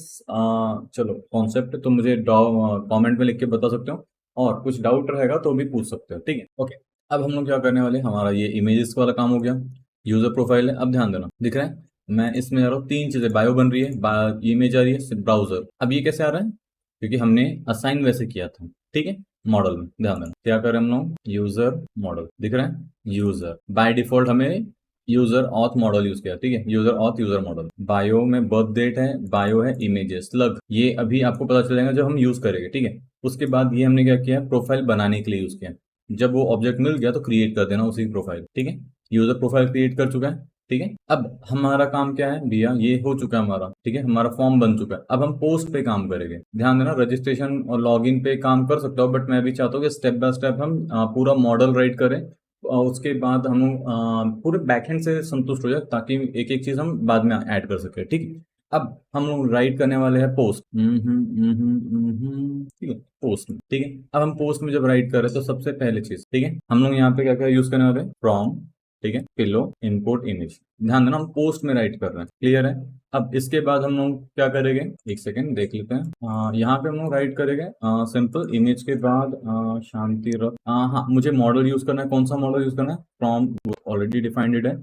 Speaker 1: चलो कॉन्सेप्ट तो मुझे कमेंट में लिख के बता सकते हो, और कुछ डाउट रहेगा तो भी पूछ सकते हो, ठीक है, ओके। अब हम लोग क्या करने वाले, हमारा ये इमेजेस वाला काम हो गया, यूजर प्रोफाइल है। अब ध्यान देना, दिख रहा है, मैं इसमें जा रहा हूँ, तीन चीजें, बायो बन रही है, इमेज आ रही है, ब्राउजर। अब ये कैसे आ रहा है, क्योंकि हमने असाइन वैसे किया था, ठीक है। मॉडल में ध्यान देना क्या करें हम लोग, यूजर मॉडल, दिख रहा है, यूजर बाय डिफॉल्ट हमें यूजर ऑथ मॉडल यूज किया, ठीक है, user auth user model. Bio में बर्थ डेट है, बायो है इमेजेस, स्लग ये अभी आपको पता चल जाएगा जब हम यूज करेंगे, ठीक है। उसके बाद ये हमने क्या किया, प्रोफाइल बनाने के लिए यूज किया, जब वो ऑब्जेक्ट मिल गया तो क्रिएट कर देना उसी प्रोफाइल, ठीक है। यूजर प्रोफाइल क्रिएट कर चुका है, ठीक है। अब हमारा काम क्या है भैया, ये हो चुका है हमारा, ठीक है, हमारा फॉर्म बन चुका है। अब हम पोस्ट पे काम करेंगे, ध्यान देना, रजिस्ट्रेशन और लॉगिन पे काम कर सकता हूँ, बट मैं भी चाहता हूँ कि स्टेप बाय स्टेप हम पूरा मॉडल राइट करें, उसके बाद हम पूरे बैकएंड से संतुष्ट हो जाए, ताकि एक एक चीज हम बाद में ऐड कर सके, ठीक है। अब हम लोग राइट करने वाले हैं पोस्ट, ठीक है, पोस्ट में, ठीक है। अब हम पोस्ट में जब राइट कर रहे हैं तो सबसे पहले चीज, ठीक है, हम लोग यहाँ पे क्या क्या यूज करने वाले हैं, फ्रॉम, ठीक है, पिलो इंपोर्ट इमेज। ध्यान देना हम पोस्ट में राइट कर रहे हैं, क्लियर है। अब इसके बाद हम लोग क्या करेंगे, एक सेकेंड देख लेते हैं, यहाँ पे हम लोग राइट करेंगे सिंपल इमेज के बाद शांति रख, हाँ मुझे मॉडल यूज करना है, कौन सा मॉडल यूज करना है, फ्रॉम ऑलरेडी डिफाइंड है,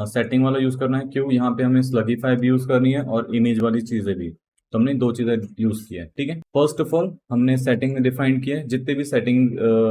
Speaker 1: सेटिंग वाला यूज करना है, क्यों, यहाँ पे हमें स्लगीफाई भी यूज करनी है और इमेज वाली चीजें भी, तो हमने दो चीजें यूज की है, ठीक है। फर्स्ट ऑफ ऑल हमने सेटिंग में डिफाइन किया है, जितने भी सेटिंग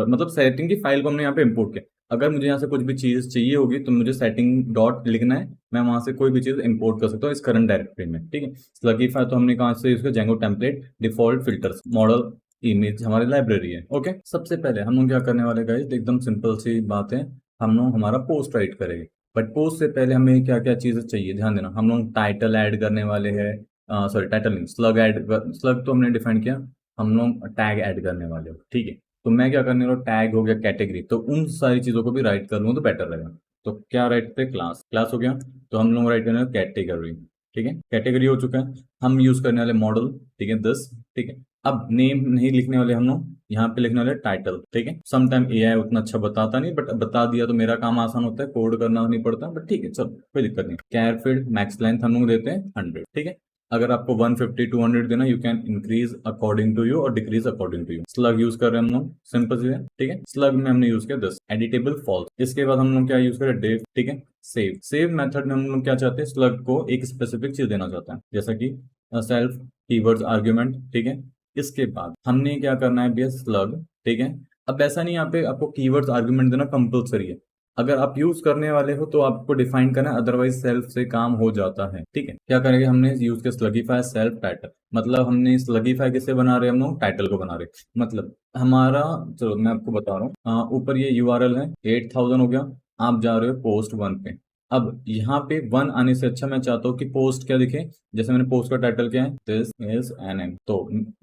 Speaker 1: मतलब सेटिंग की फाइल को हमने यहाँ पे इंपोर्ट किया। अगर मुझे यहाँ से कुछ भी चीज चाहिए होगी तो मुझे सेटिंग डॉट लिखना है, मैं वहां से कोई भी चीज इंपोर्ट कर सकता हूँ इस करंट डायरेक्टरी में, ठीक है। स्लगीफाई तो हमने कहाँ से यूज किया, Django template, default filters, model image हमारी लाइब्रेरी है, ओके। सबसे पहले हम लोग क्या करने वाले गाइस, एकदम सिंपल सी बात है, हम लोग हमारा पोस्ट राइट करेंगे, बट पोस्ट से पहले हमें क्या क्या चीजें चाहिए, ध्यान देना। हम लोग टाइटल ऐड करने वाले हैं, सॉरी टाइटल नहीं, स्लग ऐड, स्लग तो हमने डिफाइन किया, हम लोग टैग ऐड करने वाले हो, ठीक है। तो मैं क्या करने वाला, टैग हो गया, कैटेगरी, तो उन सारी चीजों को भी राइट कर लूँ तो बेटर रहेगा। तो क्या राइट करते, क्लास, क्लास हो गया, तो हम लोग राइट करने वाले कैटेगरी, ठीक है, कैटेगरी हो चुका है। हम यूज करने वाले मॉडल, ठीक है, 10, ठीक है। अब नेम नहीं लिखने वाले हम लोग, यहाँ पे लिखने वाले टाइटल, ठीक है। समटाइम एआई उतना अच्छा बताता नहीं, बट बता दिया तो मेरा काम आसान होता है, कोड करना नहीं पड़ता, बट ठीक है चलो कोई दिक्कत नहीं। कैर फील्ड मैक्स लेंथ हम लोग देते हैं 100, ठीक है। अगर आपको 150 200 देना, you can increase according to you और decrease according to you. Slug use कर रहे हैं हम लोग, सिंपल चीज है, ठीक है। स्लग में हमने यूज किया 10, एडिटेबल फॉल्स। इसके बाद हम लोग क्या यूज करें, डेव, ठीक है। सेव, सेव मेथड में हम लोग क्या चाहते हैं, स्लग को एक स्पेसिफिक चीज देना चाहते हैं, जैसा कि सेल्फ कीवर्ड्स आर्ग्यूमेंट, ठीक है। इसके बाद हमने क्या करना है भैया, स्लग, ठीक है। अब ऐसा नहीं यहाँ पे आपको कीवर्ड्स आर्ग्यूमेंट देना कंपलसरी है, अगर आप यूज करने वाले हो तो आपको डिफाइन करना है, अदरवाइज सेल्फ से काम हो जाता है, ठीक है। क्या करेंगे, हमने यूज किया स्लगीफाई सेल्फ टाइटल, मतलब हमने स्लगीफाई किसे बना रहे हैं, हम लोग टाइटल को बना रहे हैं, मतलब हमारा, चलो मैं आपको बता रहा हूँ, ऊपर ये यूआरएल है, 8000 हो गया, आप जा रहे हो पोस्ट 1 पे। अब यहाँ पे 1 आने से अच्छा मैं चाहता हूँ कि पोस्ट क्या दिखे, जैसे मैंने पोस्ट का टाइटल क्या है, दिस इज एन एम, तो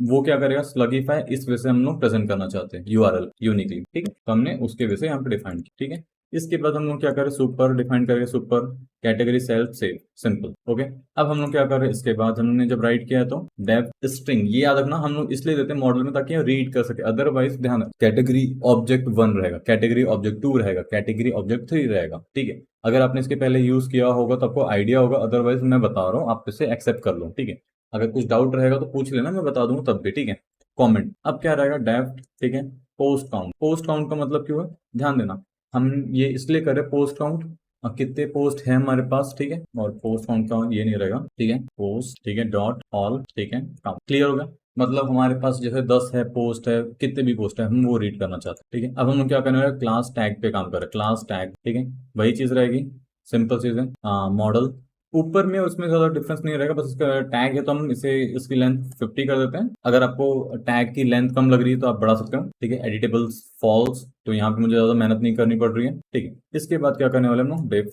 Speaker 1: वो क्या करेगा, स्लगीफाई, इस वजह से हम लोग प्रेजेंट करना चाहते हैं यूआरएल यूनिकली, ठीक है, तो हमने उसके वजह से यहाँ पे डिफाइन किया, ठीक है। इसके बाद हम लोग क्या करें, सुपर डिफाइन करेंगे, super category self save, simple, okay. अब हम लोग क्या कर रहे हैं, इसके बाद हमने जब राइट किया है तो डेफ स्ट्रिंग, ये याद रखना हम लोग इसलिए देते हैं मॉडल में ताकि रीड कर सके, अदरवाइज ध्यान, कैटेगरी ऑब्जेक्ट 1 रहेगा, कैटेगरी ऑब्जेक्ट 2 रहेगा, कैटेगरी ऑब्जेक्ट 3 रहेगा, ठीक है। अगर आपने इसके पहले यूज किया होगा तो आपको आइडिया होगा, अदरवाइज मैं बता रहा हूँ, आप इसे एक्सेप्ट कर लो, ठीक है। अगर कुछ डाउट रहेगा तो पूछ लेना, मैं बता दूंगा तब भी, ठीक है। कमेंट अब क्या रहेगा, डेप्थ, ठीक है। पोस्ट काउंट, पोस्ट काउंट का मतलब क्यों है, ध्यान देना। हम ये इसलिए कर रहे हैं पोस्ट काउंट, कितने पोस्ट है हमारे पास, ठीक है। और पोस्ट काउंट का ये नहीं रहेगा, ठीक है, पोस्ट, ठीक है, डॉट ऑल, ठीक है, काउंट। क्लियर होगा, मतलब हमारे पास जैसे 10 है पोस्ट है, कितने भी पोस्ट है, हम वो रीड करना चाहते हैं, ठीक है। अब हम क्या करने वाले, क्लास टैग पे काम कर रहे हैं, क्लास टैग, ठीक है। वही चीज रहेगी, सिंपल चीज है। मॉडल ऊपर में उसमें ज्यादा डिफरेंस नहीं रहेगा, बस इसका टैग है तो हम इसे इसकी लेंथ 50 कर देते हैं। अगर आपको टैग की लेंथ कम लग रही है तो आप बढ़ा सकते हो, ठीक है। एडिटेबल फॉल्स, तो यहाँ पे मुझे ज्यादा मेहनत नहीं करनी पड़ रही है, ठीक है। इसके बाद क्या करने वाले हम लोग, डेफ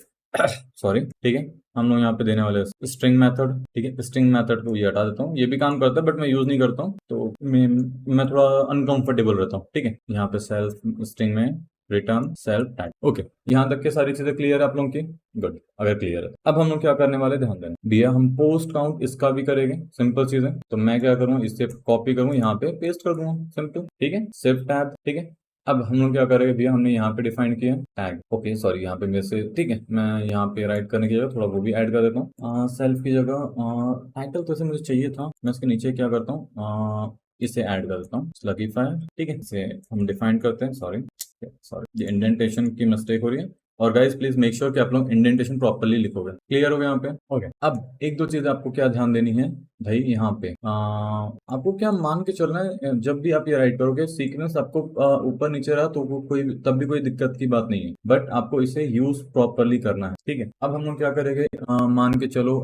Speaker 1: सॉरी, ठीक है। हम लोग यहाँ पे देने वाले स्ट्रिंग मेथड, ठीक है। स्ट्रिंग मेथड को ये हटा देता हूँ, ये भी काम करता है बट मैं यूज नहीं करता हूँ, तो मैं थोड़ा अनकंफर्टेबल रहता हूँ, ठीक है। यहाँ पे सेल्फ स्ट्रिंग में रिटर्न सेल्फ टैग, ओके। यहाँ तक के सारी चीजें क्लियर है आप लोगों की, गुड। अगर क्लियर है अब हम लोग क्या करने वाले, ध्यान देना भैया, हम पोस्ट काउंट इसका भी करेंगे, सिंपल चीज है। तो मैं क्या करूँ, इससे कॉपी करूँ, यहाँ पे पेस्ट कर दूंगा, सिंपल, ठीक है। शिफ्ट टैब, ठीक है। अब हम लोग क्या करेंगे भैया, हमने यहाँ पे डिफाइन किया टैग, ओके सॉरी, यहाँ पे मेरे से, ठीक है, मैं यहाँ पे राइट करने की जगह थोड़ा वो भी ऐड कर देता हूँ, सेल्फ की जगह टाइटल तो ऐसे मुझे चाहिए था, मैं इसके नीचे क्या करता हूँ, इसे ऐड कर देता हूँ, स्लगिफायर, ठीक है। इसे हम डिफाइन करते हैं, सॉरी सॉरी, ये इंडेंटेशन की मिस्टेक हो रही है। और गाइस प्लीज मेक श्योर कि आप लोग इंडेंटेशन प्रॉपर्ली लिखोगे, क्लियर हो गया यहाँ पे, ओके। अब एक दो चीज आपको क्या ध्यान देनी है भाई, यहाँ पे आपको क्या मान के चलना है, जब भी आप ये राइट करोगे सीक्वेंस आपको ऊपर नीचे रहा तो कोई तब भी कोई दिक्कत की बात नहीं है, बट आपको इसे यूज प्रॉपर्ली करना है, ठीक है। अब हम लोग क्या करेंगे, मान के चलो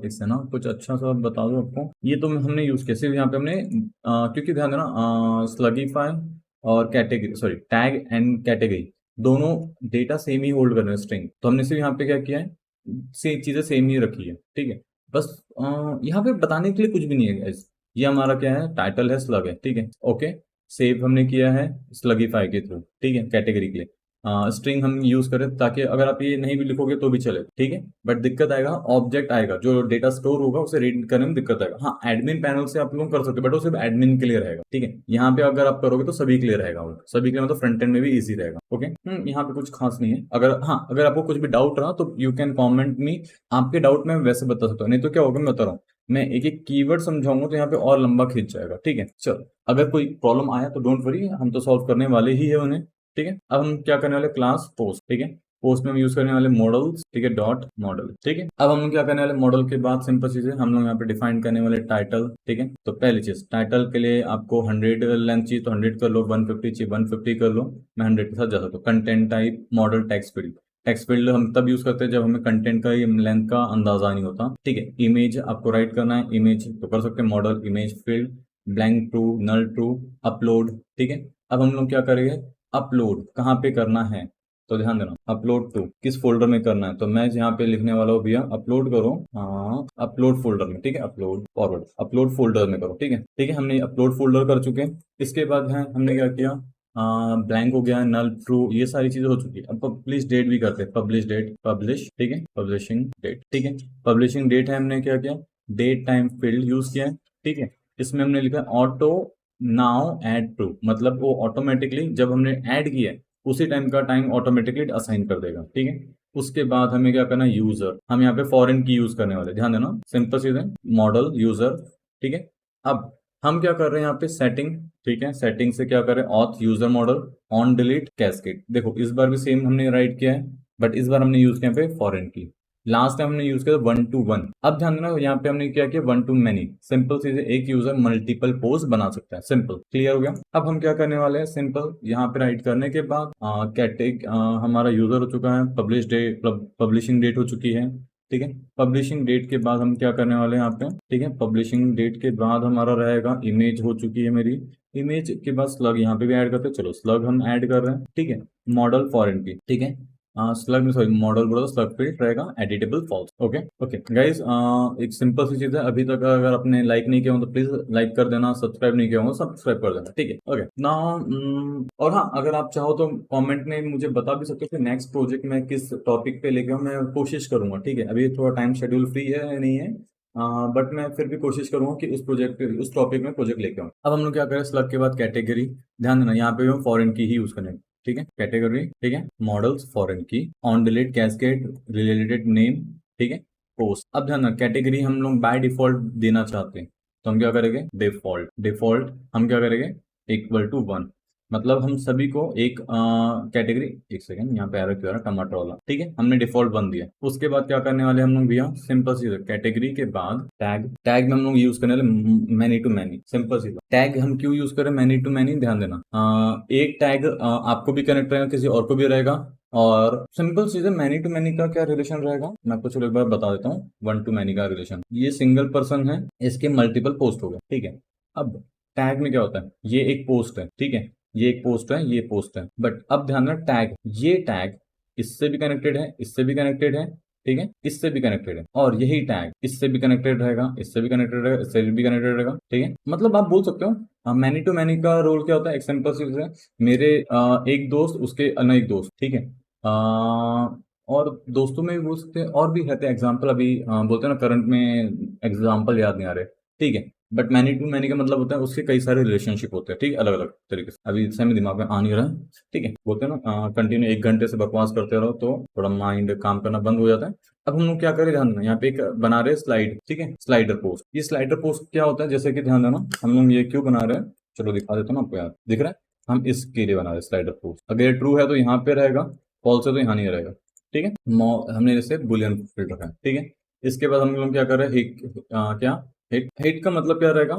Speaker 1: इससे ना कुछ अच्छा सा बता दो आपको, ये तो हमने यूज किया सिर्फ यहाँ पे हमने क्योंकि ध्यान देना स्लगीफाई और category, sorry tag and category दोनों डेटा सेम ही होल्ड कर रहे हैं, स्ट्रिंग, तो हमने सिर्फ यहाँ पे क्या किया है, चीजें सेम ही रखी है, ठीक है। बस यहाँ पे बताने के लिए कुछ भी नहीं है guys। ये हमारा क्या है, टाइटल है, स्लग है, ठीक है, ओके। सेव हमने किया है स्लगीफाई के थ्रू, ठीक है, कैटेगरी के लिए स्ट्रिंग हम यूज करें, ताकि अगर आप ये नहीं भी लिखोगे तो भी चले, ठीक है। बट दिक्कत आएगा, ऑब्जेक्ट आएगा जो डेटा स्टोर होगा उसे रीड करने में दिक्कत आएगा। हाँ, एडमिन पैनल से आप लोग कर सकते हो बट वो सिर्फ एडमिन के लिए रहेगा, ठीक है। यहाँ पे अगर आप करोगे तो सभी के लिए रहेगा, वो सभी के लिए, मतलब फ्रंट एंड में भी इजी रहेगा, ओके। यहाँ पे कुछ खास नहीं है, अगर हाँ अगर आपको कुछ भी डाउट रहा तो यू कैन कॉमेंट मी, आपके डाउट में वैसे बता सकता हूँ, नहीं तो क्या होगा मैं बता रहा हूँ, मैं एक एक कीवर्ड समझाऊंगा तो यहाँ पे और लंबा खींच जाएगा, ठीक है। चलो, अगर कोई प्रॉब्लम आया तो डोंट वरी, हम तो सॉल्व करने वाले ही है उन्हें, ठीक है। अब हम क्या करने वाले, क्लास पोस्ट, ठीक है। पोस्ट में हम यूज करने वाले मॉडल्स, ठीक है, डॉट मॉडल, ठीक है। अब हम क्या करने वाले, मॉडल के बाद सिंपल चीज है, हम लोग यहाँ पे डिफाइन करने वाले टाइटल, ठीक है। तो पहली चीज, टाइटल के लिए आपको 100 लेंथ चाहिए तो 100 कर लो, 150 चाहिए 150 कर लो, मैं 100 के साथ जा सकता हूँ। Content type model text field, text field हम तब यूज करते हैं जब हमें कंटेंट का लेंथ का अंदाजा नहीं होता, ठीक है। इमेज आपको राइट करना है, इमेज तो कर सकते हैं, model image field, blank true, null true, upload, ठीक है। अब हम लोग क्या करेंगे, अपलोड कहाँ पे करना है, तो ध्यान देना, अपलोड टू किस फोल्डर में करना है, तो मैं यहाँ पे लिखने वाला हूँ भैया अपलोड करो, हाँ अपलोड फोल्डर में, ठीक है। अपलोड फॉरवर्ड, अपलोड फोल्डर में करो, ठीक है, ठीक है। हमने अपलोड फोल्डर कर चुके हैं। इसके बाद है हमने क्या किया, ब्लैंक हो गया, नल ट्रू, ये सारी चीजें हो चुकी है। अब पब्लिश डेट भी करते हैं, पब्लिश डेट, पब्लिश, ठीक है, पब्लिशिंग डेट, ठीक है। पब्लिशिंग डेट है, हमने क्या किया, डेट टाइम फील्ड यूज किया है, ठीक है। इसमें हमने लिखा ऑटो नाउ ऐड टू, मतलब वो ऑटोमेटिकली जब हमने ऐड किया है उसी टाइम का टाइम ऑटोमेटिकली असाइन कर देगा, ठीक है। उसके बाद हमें क्या करना, यूजर, हम यहाँ पे फॉरेन की यूज करने वाले, ध्यान देना, सिंपल चीज है, मॉडल यूजर, ठीक है। अब हम क्या कर रहे हैं यहाँ पे, सेटिंग, ठीक है। सेटिंग से क्या करें, auth user model, on delete cascade, देखो इस बार भी सेम हमने राइट किया है, बट इस बार हमने यूज किया पे फॉरेन की, लास्ट टाइम हमने यूज किया 1 to 1। अब ध्यान देना, यहाँ पे हमने क्या किया 1 to many, सिंपल चीज है, एक यूजर मल्टीपल पोस्ट बना सकता है, सिंपल, क्लियर हो गया। अब हम क्या करने वाले हैं, सिंपल यहाँ पे राइट करने के बाद कैटेग हमारा यूजर हो चुका है, पब्लिश डेट, पब्लिशिंग डेट हो चुकी है, ठीक है। पब्लिशिंग डेट के बाद हम क्या करने वाले हैं यहाँ पे, ठीक है। पब्लिशिंग डेट के बाद हमारा रहेगा, इमेज हो चुकी है मेरी, इमेज के बाद स्लग यहाँ पे भी ऐड करते हैं, चलो स्लग हम ऐड कर रहे हैं, ठीक है। मॉडल फॉरेन की, ठीक है। स्लग में, सॉरी मॉडल बोला तो स्लग फील्ड रहेगा editable false, okay okay guys. एक सिंपल सी चीज है, अभी तक अगर आपने लाइक नहीं किया हो तो प्लीज लाइक कर देना, सब्सक्राइब नहीं किया हो सब्सक्राइब कर देना, ठीक है, ओके नाउ। और हाँ, अगर आप चाहो तो कमेंट में मुझे बता भी सकते हो कि नेक्स्ट प्रोजेक्ट में किस टॉपिक पे लेके आऊं, मैं कोशिश करूंगा, ठीक है। अभी थोड़ा टाइम शेड्यूल फ्री है या नहीं है, बट मैं फिर भी कोशिश करूंगा कि उस प्रोजेक्ट उस टॉपिक में प्रोजेक्ट लेके आऊं। अब हम लोग क्या करें, स्लग के बाद कैटेगरी, ध्यान देना यहाँ पे हम फॉरेन की ही यूज करेंगे, ठीक है। कैटेगरी, ठीक है, मॉडल्स फॉरेन की, on delete cascade related name, ठीक है। पोस्ट। अब ध्यान कैटेगरी हम लोग बाय डिफॉल्ट देना चाहते हैं, तो हम क्या करेंगे, डिफॉल्ट, डिफॉल्ट हम क्या करेंगे, इक्वल टू 1। मतलब हम सभी को एक कैटेगरी, एक सेकंड यहाँ पे एरर क्यों आ रहा है, टमाटर वाला, ठीक है, हमने डिफॉल्ट 1 दिया। उसके बाद क्या करने वाले हम लोग भैया, सिंपल सी कैटेगरी के बाद टैग, टैग में हम लोग यूज करने वाले मैनी टू मैनी। सिंपल सी टैग हम क्यों यूज करें मैनी टू मैनी, ध्यान देना, एक टैग आपको भी कनेक्ट रहेगा, किसी और को भी रहेगा। और सिंपल चीज है, मैनी टू मैनी का क्या रिलेशन रहेगा, मैं आपको चलो एक बार बता देता हूँ। 1 टू मैनी का रिलेशन, ये सिंगल पर्सन है, इसके मल्टीपल पोस्ट हो गए, ठीक है। अब टैग में क्या होता है, ये एक पोस्ट है, ठीक है, ये एक पोस्ट है, ये पोस्ट है, बट अब ध्यान रखना टैग, ये टैग इससे भी कनेक्टेड है, इससे भी कनेक्टेड है, ठीक है, इससे भी कनेक्टेड है, और यही टैग इससे भी कनेक्टेड रहेगा, इससे भी कनेक्टेड रहेगा, इससे भी कनेक्टेड रहेगा, ठीक है। मतलब आप बोल सकते हो मैनी टू मैनी का रोल क्या होता है, एक सिंपल चीज है, मेरे एक दोस्त उसके अन्य एक दोस्त, ठीक है, और दोस्तों में भी बोल सकते हैं, और भी रहते हैं एग्जाम्पल, अभी बोलते हैं ना करंट में एग्जाम्पल याद नहीं आ रहे, ठीक है। बट मैनी टू मैनी का मतलब होता है उसके कई सारे रिलेशनशिप होते हैं, ठीक है, अलग अलग तरीके से, अभी समय दिमाग में आ नहीं रहा, ठीक है। बोलते हैं ना कंटिन्यू 1 घंटे से बकवास करते रहो तो थोड़ा माइंड काम करना बंद हो जाता है। अब हम लोग क्या करें, ध्यान देना, यहाँ पे एक बना रहे स्लाइड, ठीक है, स्लाइडर पोस्ट। ये स्लाइडर पोस्ट क्या होता है, जैसे कि ध्यान देना, हम लोग ये क्यों बना रहे हैं, चलो दिखा देता हूँ ना आपको, यार दिख रहा है, हम इसके लिए बना रहे हैं स्लाइडर पोस्ट। अगर ये ट्रू है तो यहाँ पे रहेगा, फॉल्स है तो यहाँ नहीं रहेगा, ठीक है। हमने जैसे बुलियन फिल्टर रखा है, ठीक है। इसके बाद हम लोग क्या कर रहे हैं, क्या हिट, हिट का मतलब क्या रहेगा,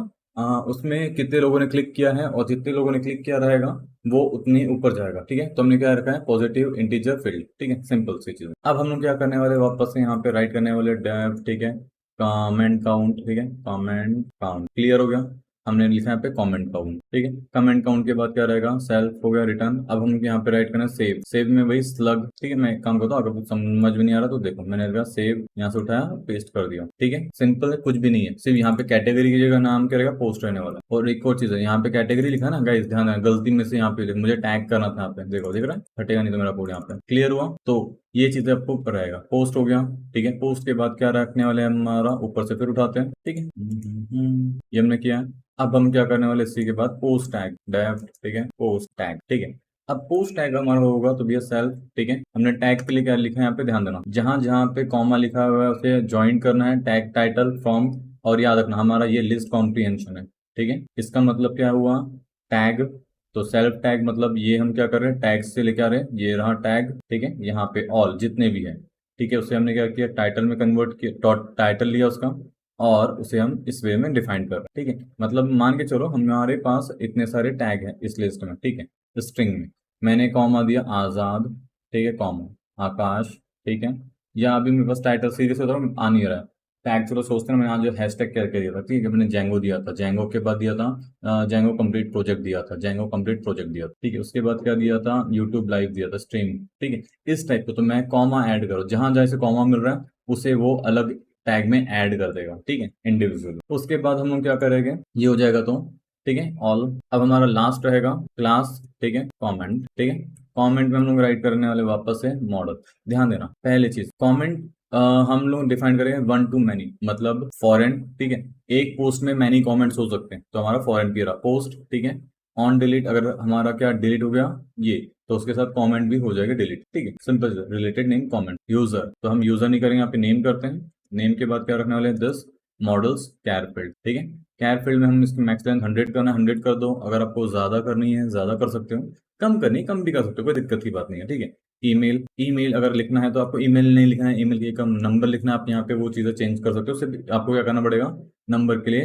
Speaker 1: उसमें कितने लोगों ने क्लिक किया है, और जितने लोगों ने क्लिक किया रहेगा वो उतनी ऊपर जाएगा, ठीक है। तो हमने क्या रखा है, पॉजिटिव इंटीजर फील्ड, ठीक है, सिंपल सी चीज। अब हम लोग क्या करने वाले, वापस से यहाँ पे राइट करने वाले डेफ, ठीक है, कमेंट काउंट, ठीक है, कमेंट काउंट क्लियर हो गया। हमने लिखा यहाँ पे कमेंट काउंट, ठीक है। कमेंट काउंट के बाद क्या रहेगा, सेल्फ हो गया, रिटर्न। अब हम यहाँ पे राइट करना सेव, सेव में वही स्लग, ठीक है। मैं एक काम करता हूँ, अगर कुछ समझ में नहीं आ रहा तो देखो, मैंने कहा सेव, यहाँ से उठाया पेस्ट कर दिया, ठीक है, सिंपल है, कुछ भी नहीं है, सिर्फ यहाँ पे कैटेगरी की जगह नाम क्या रहेगा, पोस्ट रहने वाला। और एक और चीज है, यहाँ पे कैटेगरी लिखा ना गाइस, ध्यान है, गलती में से यहाँ पे मुझे टैग करना था, यहाँ पे देखो, दिख रहा है, हटेगा नहीं तो मेरा कोड यहाँ पे क्लियर हुआ। तो ये चीजें आपको ऊपर रहेगा, पोस्ट हो गया, ठीक है। पोस्ट के बाद क्या रखने वाले हैं, हमारा ऊपर से फिर उठाते हैं, ठीक है, ये हमने किया है। अब हम क्या करने वाले, इसी के बाद पोस्ट टैग डेफ, ठीक है, पोस्ट टैग, ठीक है। अब पोस्ट टैग हमारा होगा तो भैया सेल्फ, ठीक है। हमने टैग के लिए क्या लिखा है, यहाँ पे ध्यान देना, जहां जहां पे कॉमा लिखा हुआ है उसे ज्वाइन करना है, टैग टाइटल फ्रॉम। और याद रखना हमारा ये लिस्ट कॉम्प्रीहेंशन है, ठीक है। इसका मतलब क्या हुआ, टैग, तो सेल्फ टैग मतलब ये हम क्या कर रहे हैं, टैग से लेके आ रहे हैं, ये रहा टैग, ठीक है। यहाँ पे ऑल जितने भी है, ठीक है, उसे हमने क्या किया, टाइटल में कन्वर्ट किया, टाइटल लिया उसका, और उसे हम इस वे में डिफाइन कर रहे हैं, ठीक है। मतलब मान के चलो हमारे पास इतने सारे टैग हैं इस लिस्ट में, ठीक है, स्ट्रिंग में मैंने कॉमा दिया आजाद, ठीक है, कॉमा आकाश, ठीक है। या अभी मेरे पास टाइटल सीरीज होता है, आ नहीं रहा है टैग, चलो सोचते हैं, मैंने आज जो हैशटैग करके दिया था, ठीक है, मैंने जेंगो दिया था, जेंगो के बाद दिया था जेंगो कंप्लीट प्रोजेक्ट दिया था, जेंगो कंप्लीट प्रोजेक्ट दिया था, ठीक है। उसके बाद क्या दिया था, यूट्यूब लाइव दिया था, स्ट्रीम, ठीक है। इस टाइप को तो मैं कॉमा ऐड करो, जहां जहां से कॉमा मिल रहा है उसे वो अलग टैग में ऐड कर देगा, ठीक है, इंडिविजुअल। उसके बाद हम लोग क्या करेंगे, ये हो जाएगा तो, ठीक है, ऑल। अब हमारा लास्ट रहेगा क्लास, ठीक है, कमेंट, ठीक है। कमेंट में हम लोग राइट करने वाले वापस से मॉडल। ध्यान देना पहले चीज, कमेंट हम लोग डिफाइन करेंगे 1 टू मैनी, मतलब फॉरेन, ठीक है। एक पोस्ट में मैनी कमेंट्स हो सकते हैं, तो हमारा फॉरेन की रहा पोस्ट, ठीक है। ऑन डिलीट, अगर हमारा क्या डिलीट हो गया ये, तो उसके साथ कमेंट भी हो जाएगा डिलीट, ठीक है, simple. Related name comment, user, तो हम यूजर नहीं करेंगे, यहाँ पे नेम करते हैं। नेम के बाद क्या रखने वाले हैं, 10 मॉडल्स कैर फील्ड, ठीक है। कैर फील्ड में हम इसकी मैक्स लेंथ 100 करना है, 100 कर दो। अगर आपको ज्यादा करनी है ज्यादा कर सकते हो, कम करनी कम भी कर सकते हो, कोई दिक्कत की बात नहीं है, ठीक है। ईमेल, ईमेल अगर लिखना है तो आपको ईमेल नहीं लिखना है, ईमेल के कम नंबर लिखना है, आप यहाँ पे वो चीजें चेंज कर सकते हो। सिर्फ आपको क्या करना पड़ेगा, नंबर के लिए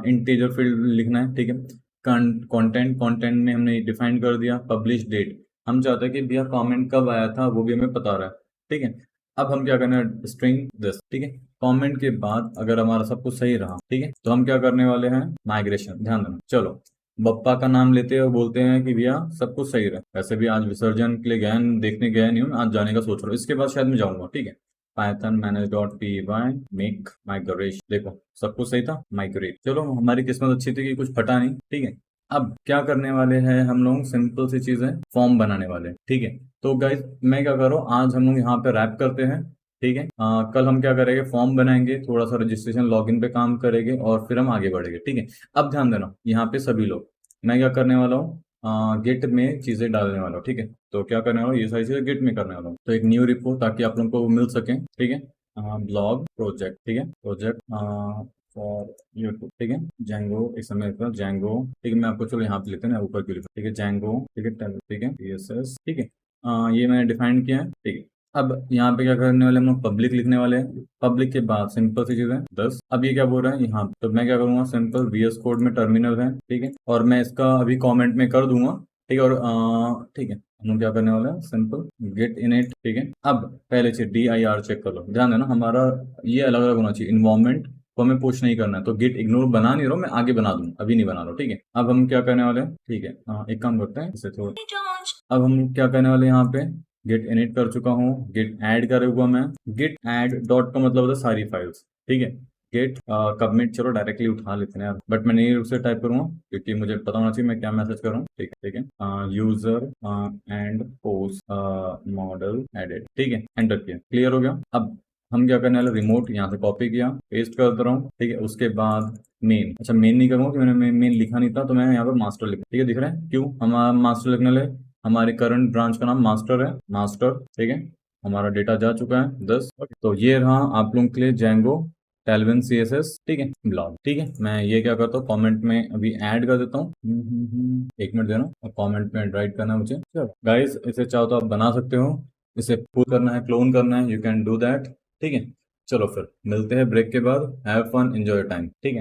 Speaker 1: इंटीजर फील्ड लिखना है, ठीक है। कंटेंट, कंटेंट में हमने डिफाइन कर दिया पब्लिश डेट, हम चाहते हैं कि भैया कमेंट कब आया था वो भी हमें पता रहा है, ठीक है। अब हम क्या करना है, स्ट्रिंग दिस, ठीक है। कमेंट के बाद अगर हमारा सब कुछ सही रहा, ठीक है, तो हम क्या करने वाले हैं, माइग्रेशन। ध्यान देना, चलो बप्पा का नाम लेते हैं और बोलते हैं कि भैया सब कुछ सही रहा। वैसे भी आज विसर्जन के लिए गया, देखने गया नहीं हूँ, आज जाने का सोच रहा हूँ, इसके बाद शायद मैं जाऊंगा, ठीक है। Python manage dot P Y make migration, देखो सब कुछ सही था, माइग्रेट। चलो हमारी किस्मत अच्छी थी कि कुछ फटा नहीं, ठीक है। अब क्या करने वाले हैं हम लोग, सिंपल सी चीज है, फॉर्म बनाने वाले हैं, ठीक है। तो गाइज मैं क्या करूँ, आज हम लोग यहाँ पे रैप करते हैं, ठीक है। कल हम क्या करेंगे, फॉर्म बनाएंगे, थोड़ा सा रजिस्ट्रेशन लॉगिन पे काम करेंगे, और फिर हम आगे बढ़ेंगे, ठीक है। अब ध्यान देना यहाँ पे सभी लोग, मैं क्या करने वाला हूँ, गिट में चीजें डालने वाला हूँ, ठीक है। तो क्या करने वाला हूँ, ये सारी चीजें गिट में करने वाला हूँ, तो एक न्यू रिपो ताकि आप लोगों को मिल सके, ठीक है। ब्लॉग प्रोजेक्ट, ठीक है, प्रोजेक्ट फॉर यूट्यूब, ठीक है, जेंगो, एक समय का जेंगो, ठीक है, मैं आपको चलो यहाँ पे लिखते हैं ना, ऊपर क्यों लिखा, ठीक है, जेंगो, ठीक है, ठीक है, CSS, ठीक है, ये मैंने डिफाइन किया है, ठीक है। अब यहाँ पे क्या करने वाले हम लोग, पब्लिक लिखने वाले हैं। पब्लिक के बाद सिंपल सी चीज है 10। अब ये क्या बोल रहा है यहाँ, तो मैं क्या करूंगा, सिंपल VS कोड में टर्मिनल है, ठीक है, और मैं इसका अभी कमेंट में कर दूंगा, ठीक है, और ठीक है, हम क्या करने वाले हैं, सिंपल गेट इनिट, ठीक है। अब पहले चीज DIR चेक कर लो, ध्यान देना, हमारा ये अलग अलग होना चाहिए, इन्वायरमेंट को हमें पुश नहीं करना है, तो गेट इग्नोर बना नहीं रहा हूं, मैं आगे बना दूंगा, अभी नहीं बना रहा हूं, ठीक है। अब हम क्या करने वाले हैं, ठीक है, एक काम करते हैं इसे थोड़ा, अब हम क्या करने वाले हैं यहाँ पे, गेट इनिट कर चुका हूँ, गेट ऐड करे हुआ मैं, गेट ऐड डॉट का मतलब होता है सारी फाइल्स, ठीक है। गेट कमिट, चलो डायरेक्टली उठा लेते हैं यार, बट मैं नहीं उसे टाइप करूंगा क्योंकि मुझे पता होना चाहिए मैं क्या मैसेज कर रहा हूँ, ठीक है, ठीक है, user and post model added, ठीक है, एंटर किया, क्लियर हो गया। अब हम क्या करने वाले, रिमोट यहाँ से कॉपी किया, पेस्ट कर दे रहा हूँ, ठीक है, उसके बाद मेन, अच्छा मेन नहीं करूंगा कि मैंने मेन लिखा नहीं था, तो मैं यहाँ पर मास्टर लिखा, ठीक है, दिख रहा है क्यों, हमारा मास्टर लिखने लगे, हमारे करंट ब्रांच का नाम मास्टर है, मास्टर, ठीक है, हमारा डेटा जा चुका है 10, तो ये रहा आप लोगों के लिए जेंगो टेलविन CSS, ठीक है, ब्लॉग, ठीक है। मैं ये क्या करता हूँ, कमेंट में अभी ऐड कर देता हूँ, एक मिनट देना, और कमेंट में राइट करना है मुझे, चलो गाइस, इसे चाहो तो आप बना सकते हो, इसे पुल करना है, क्लोन करना है, यू कैन डू दैट, ठीक है। चलो फिर मिलते हैं ब्रेक के बाद, have fun, enjoy your time, ठीक है।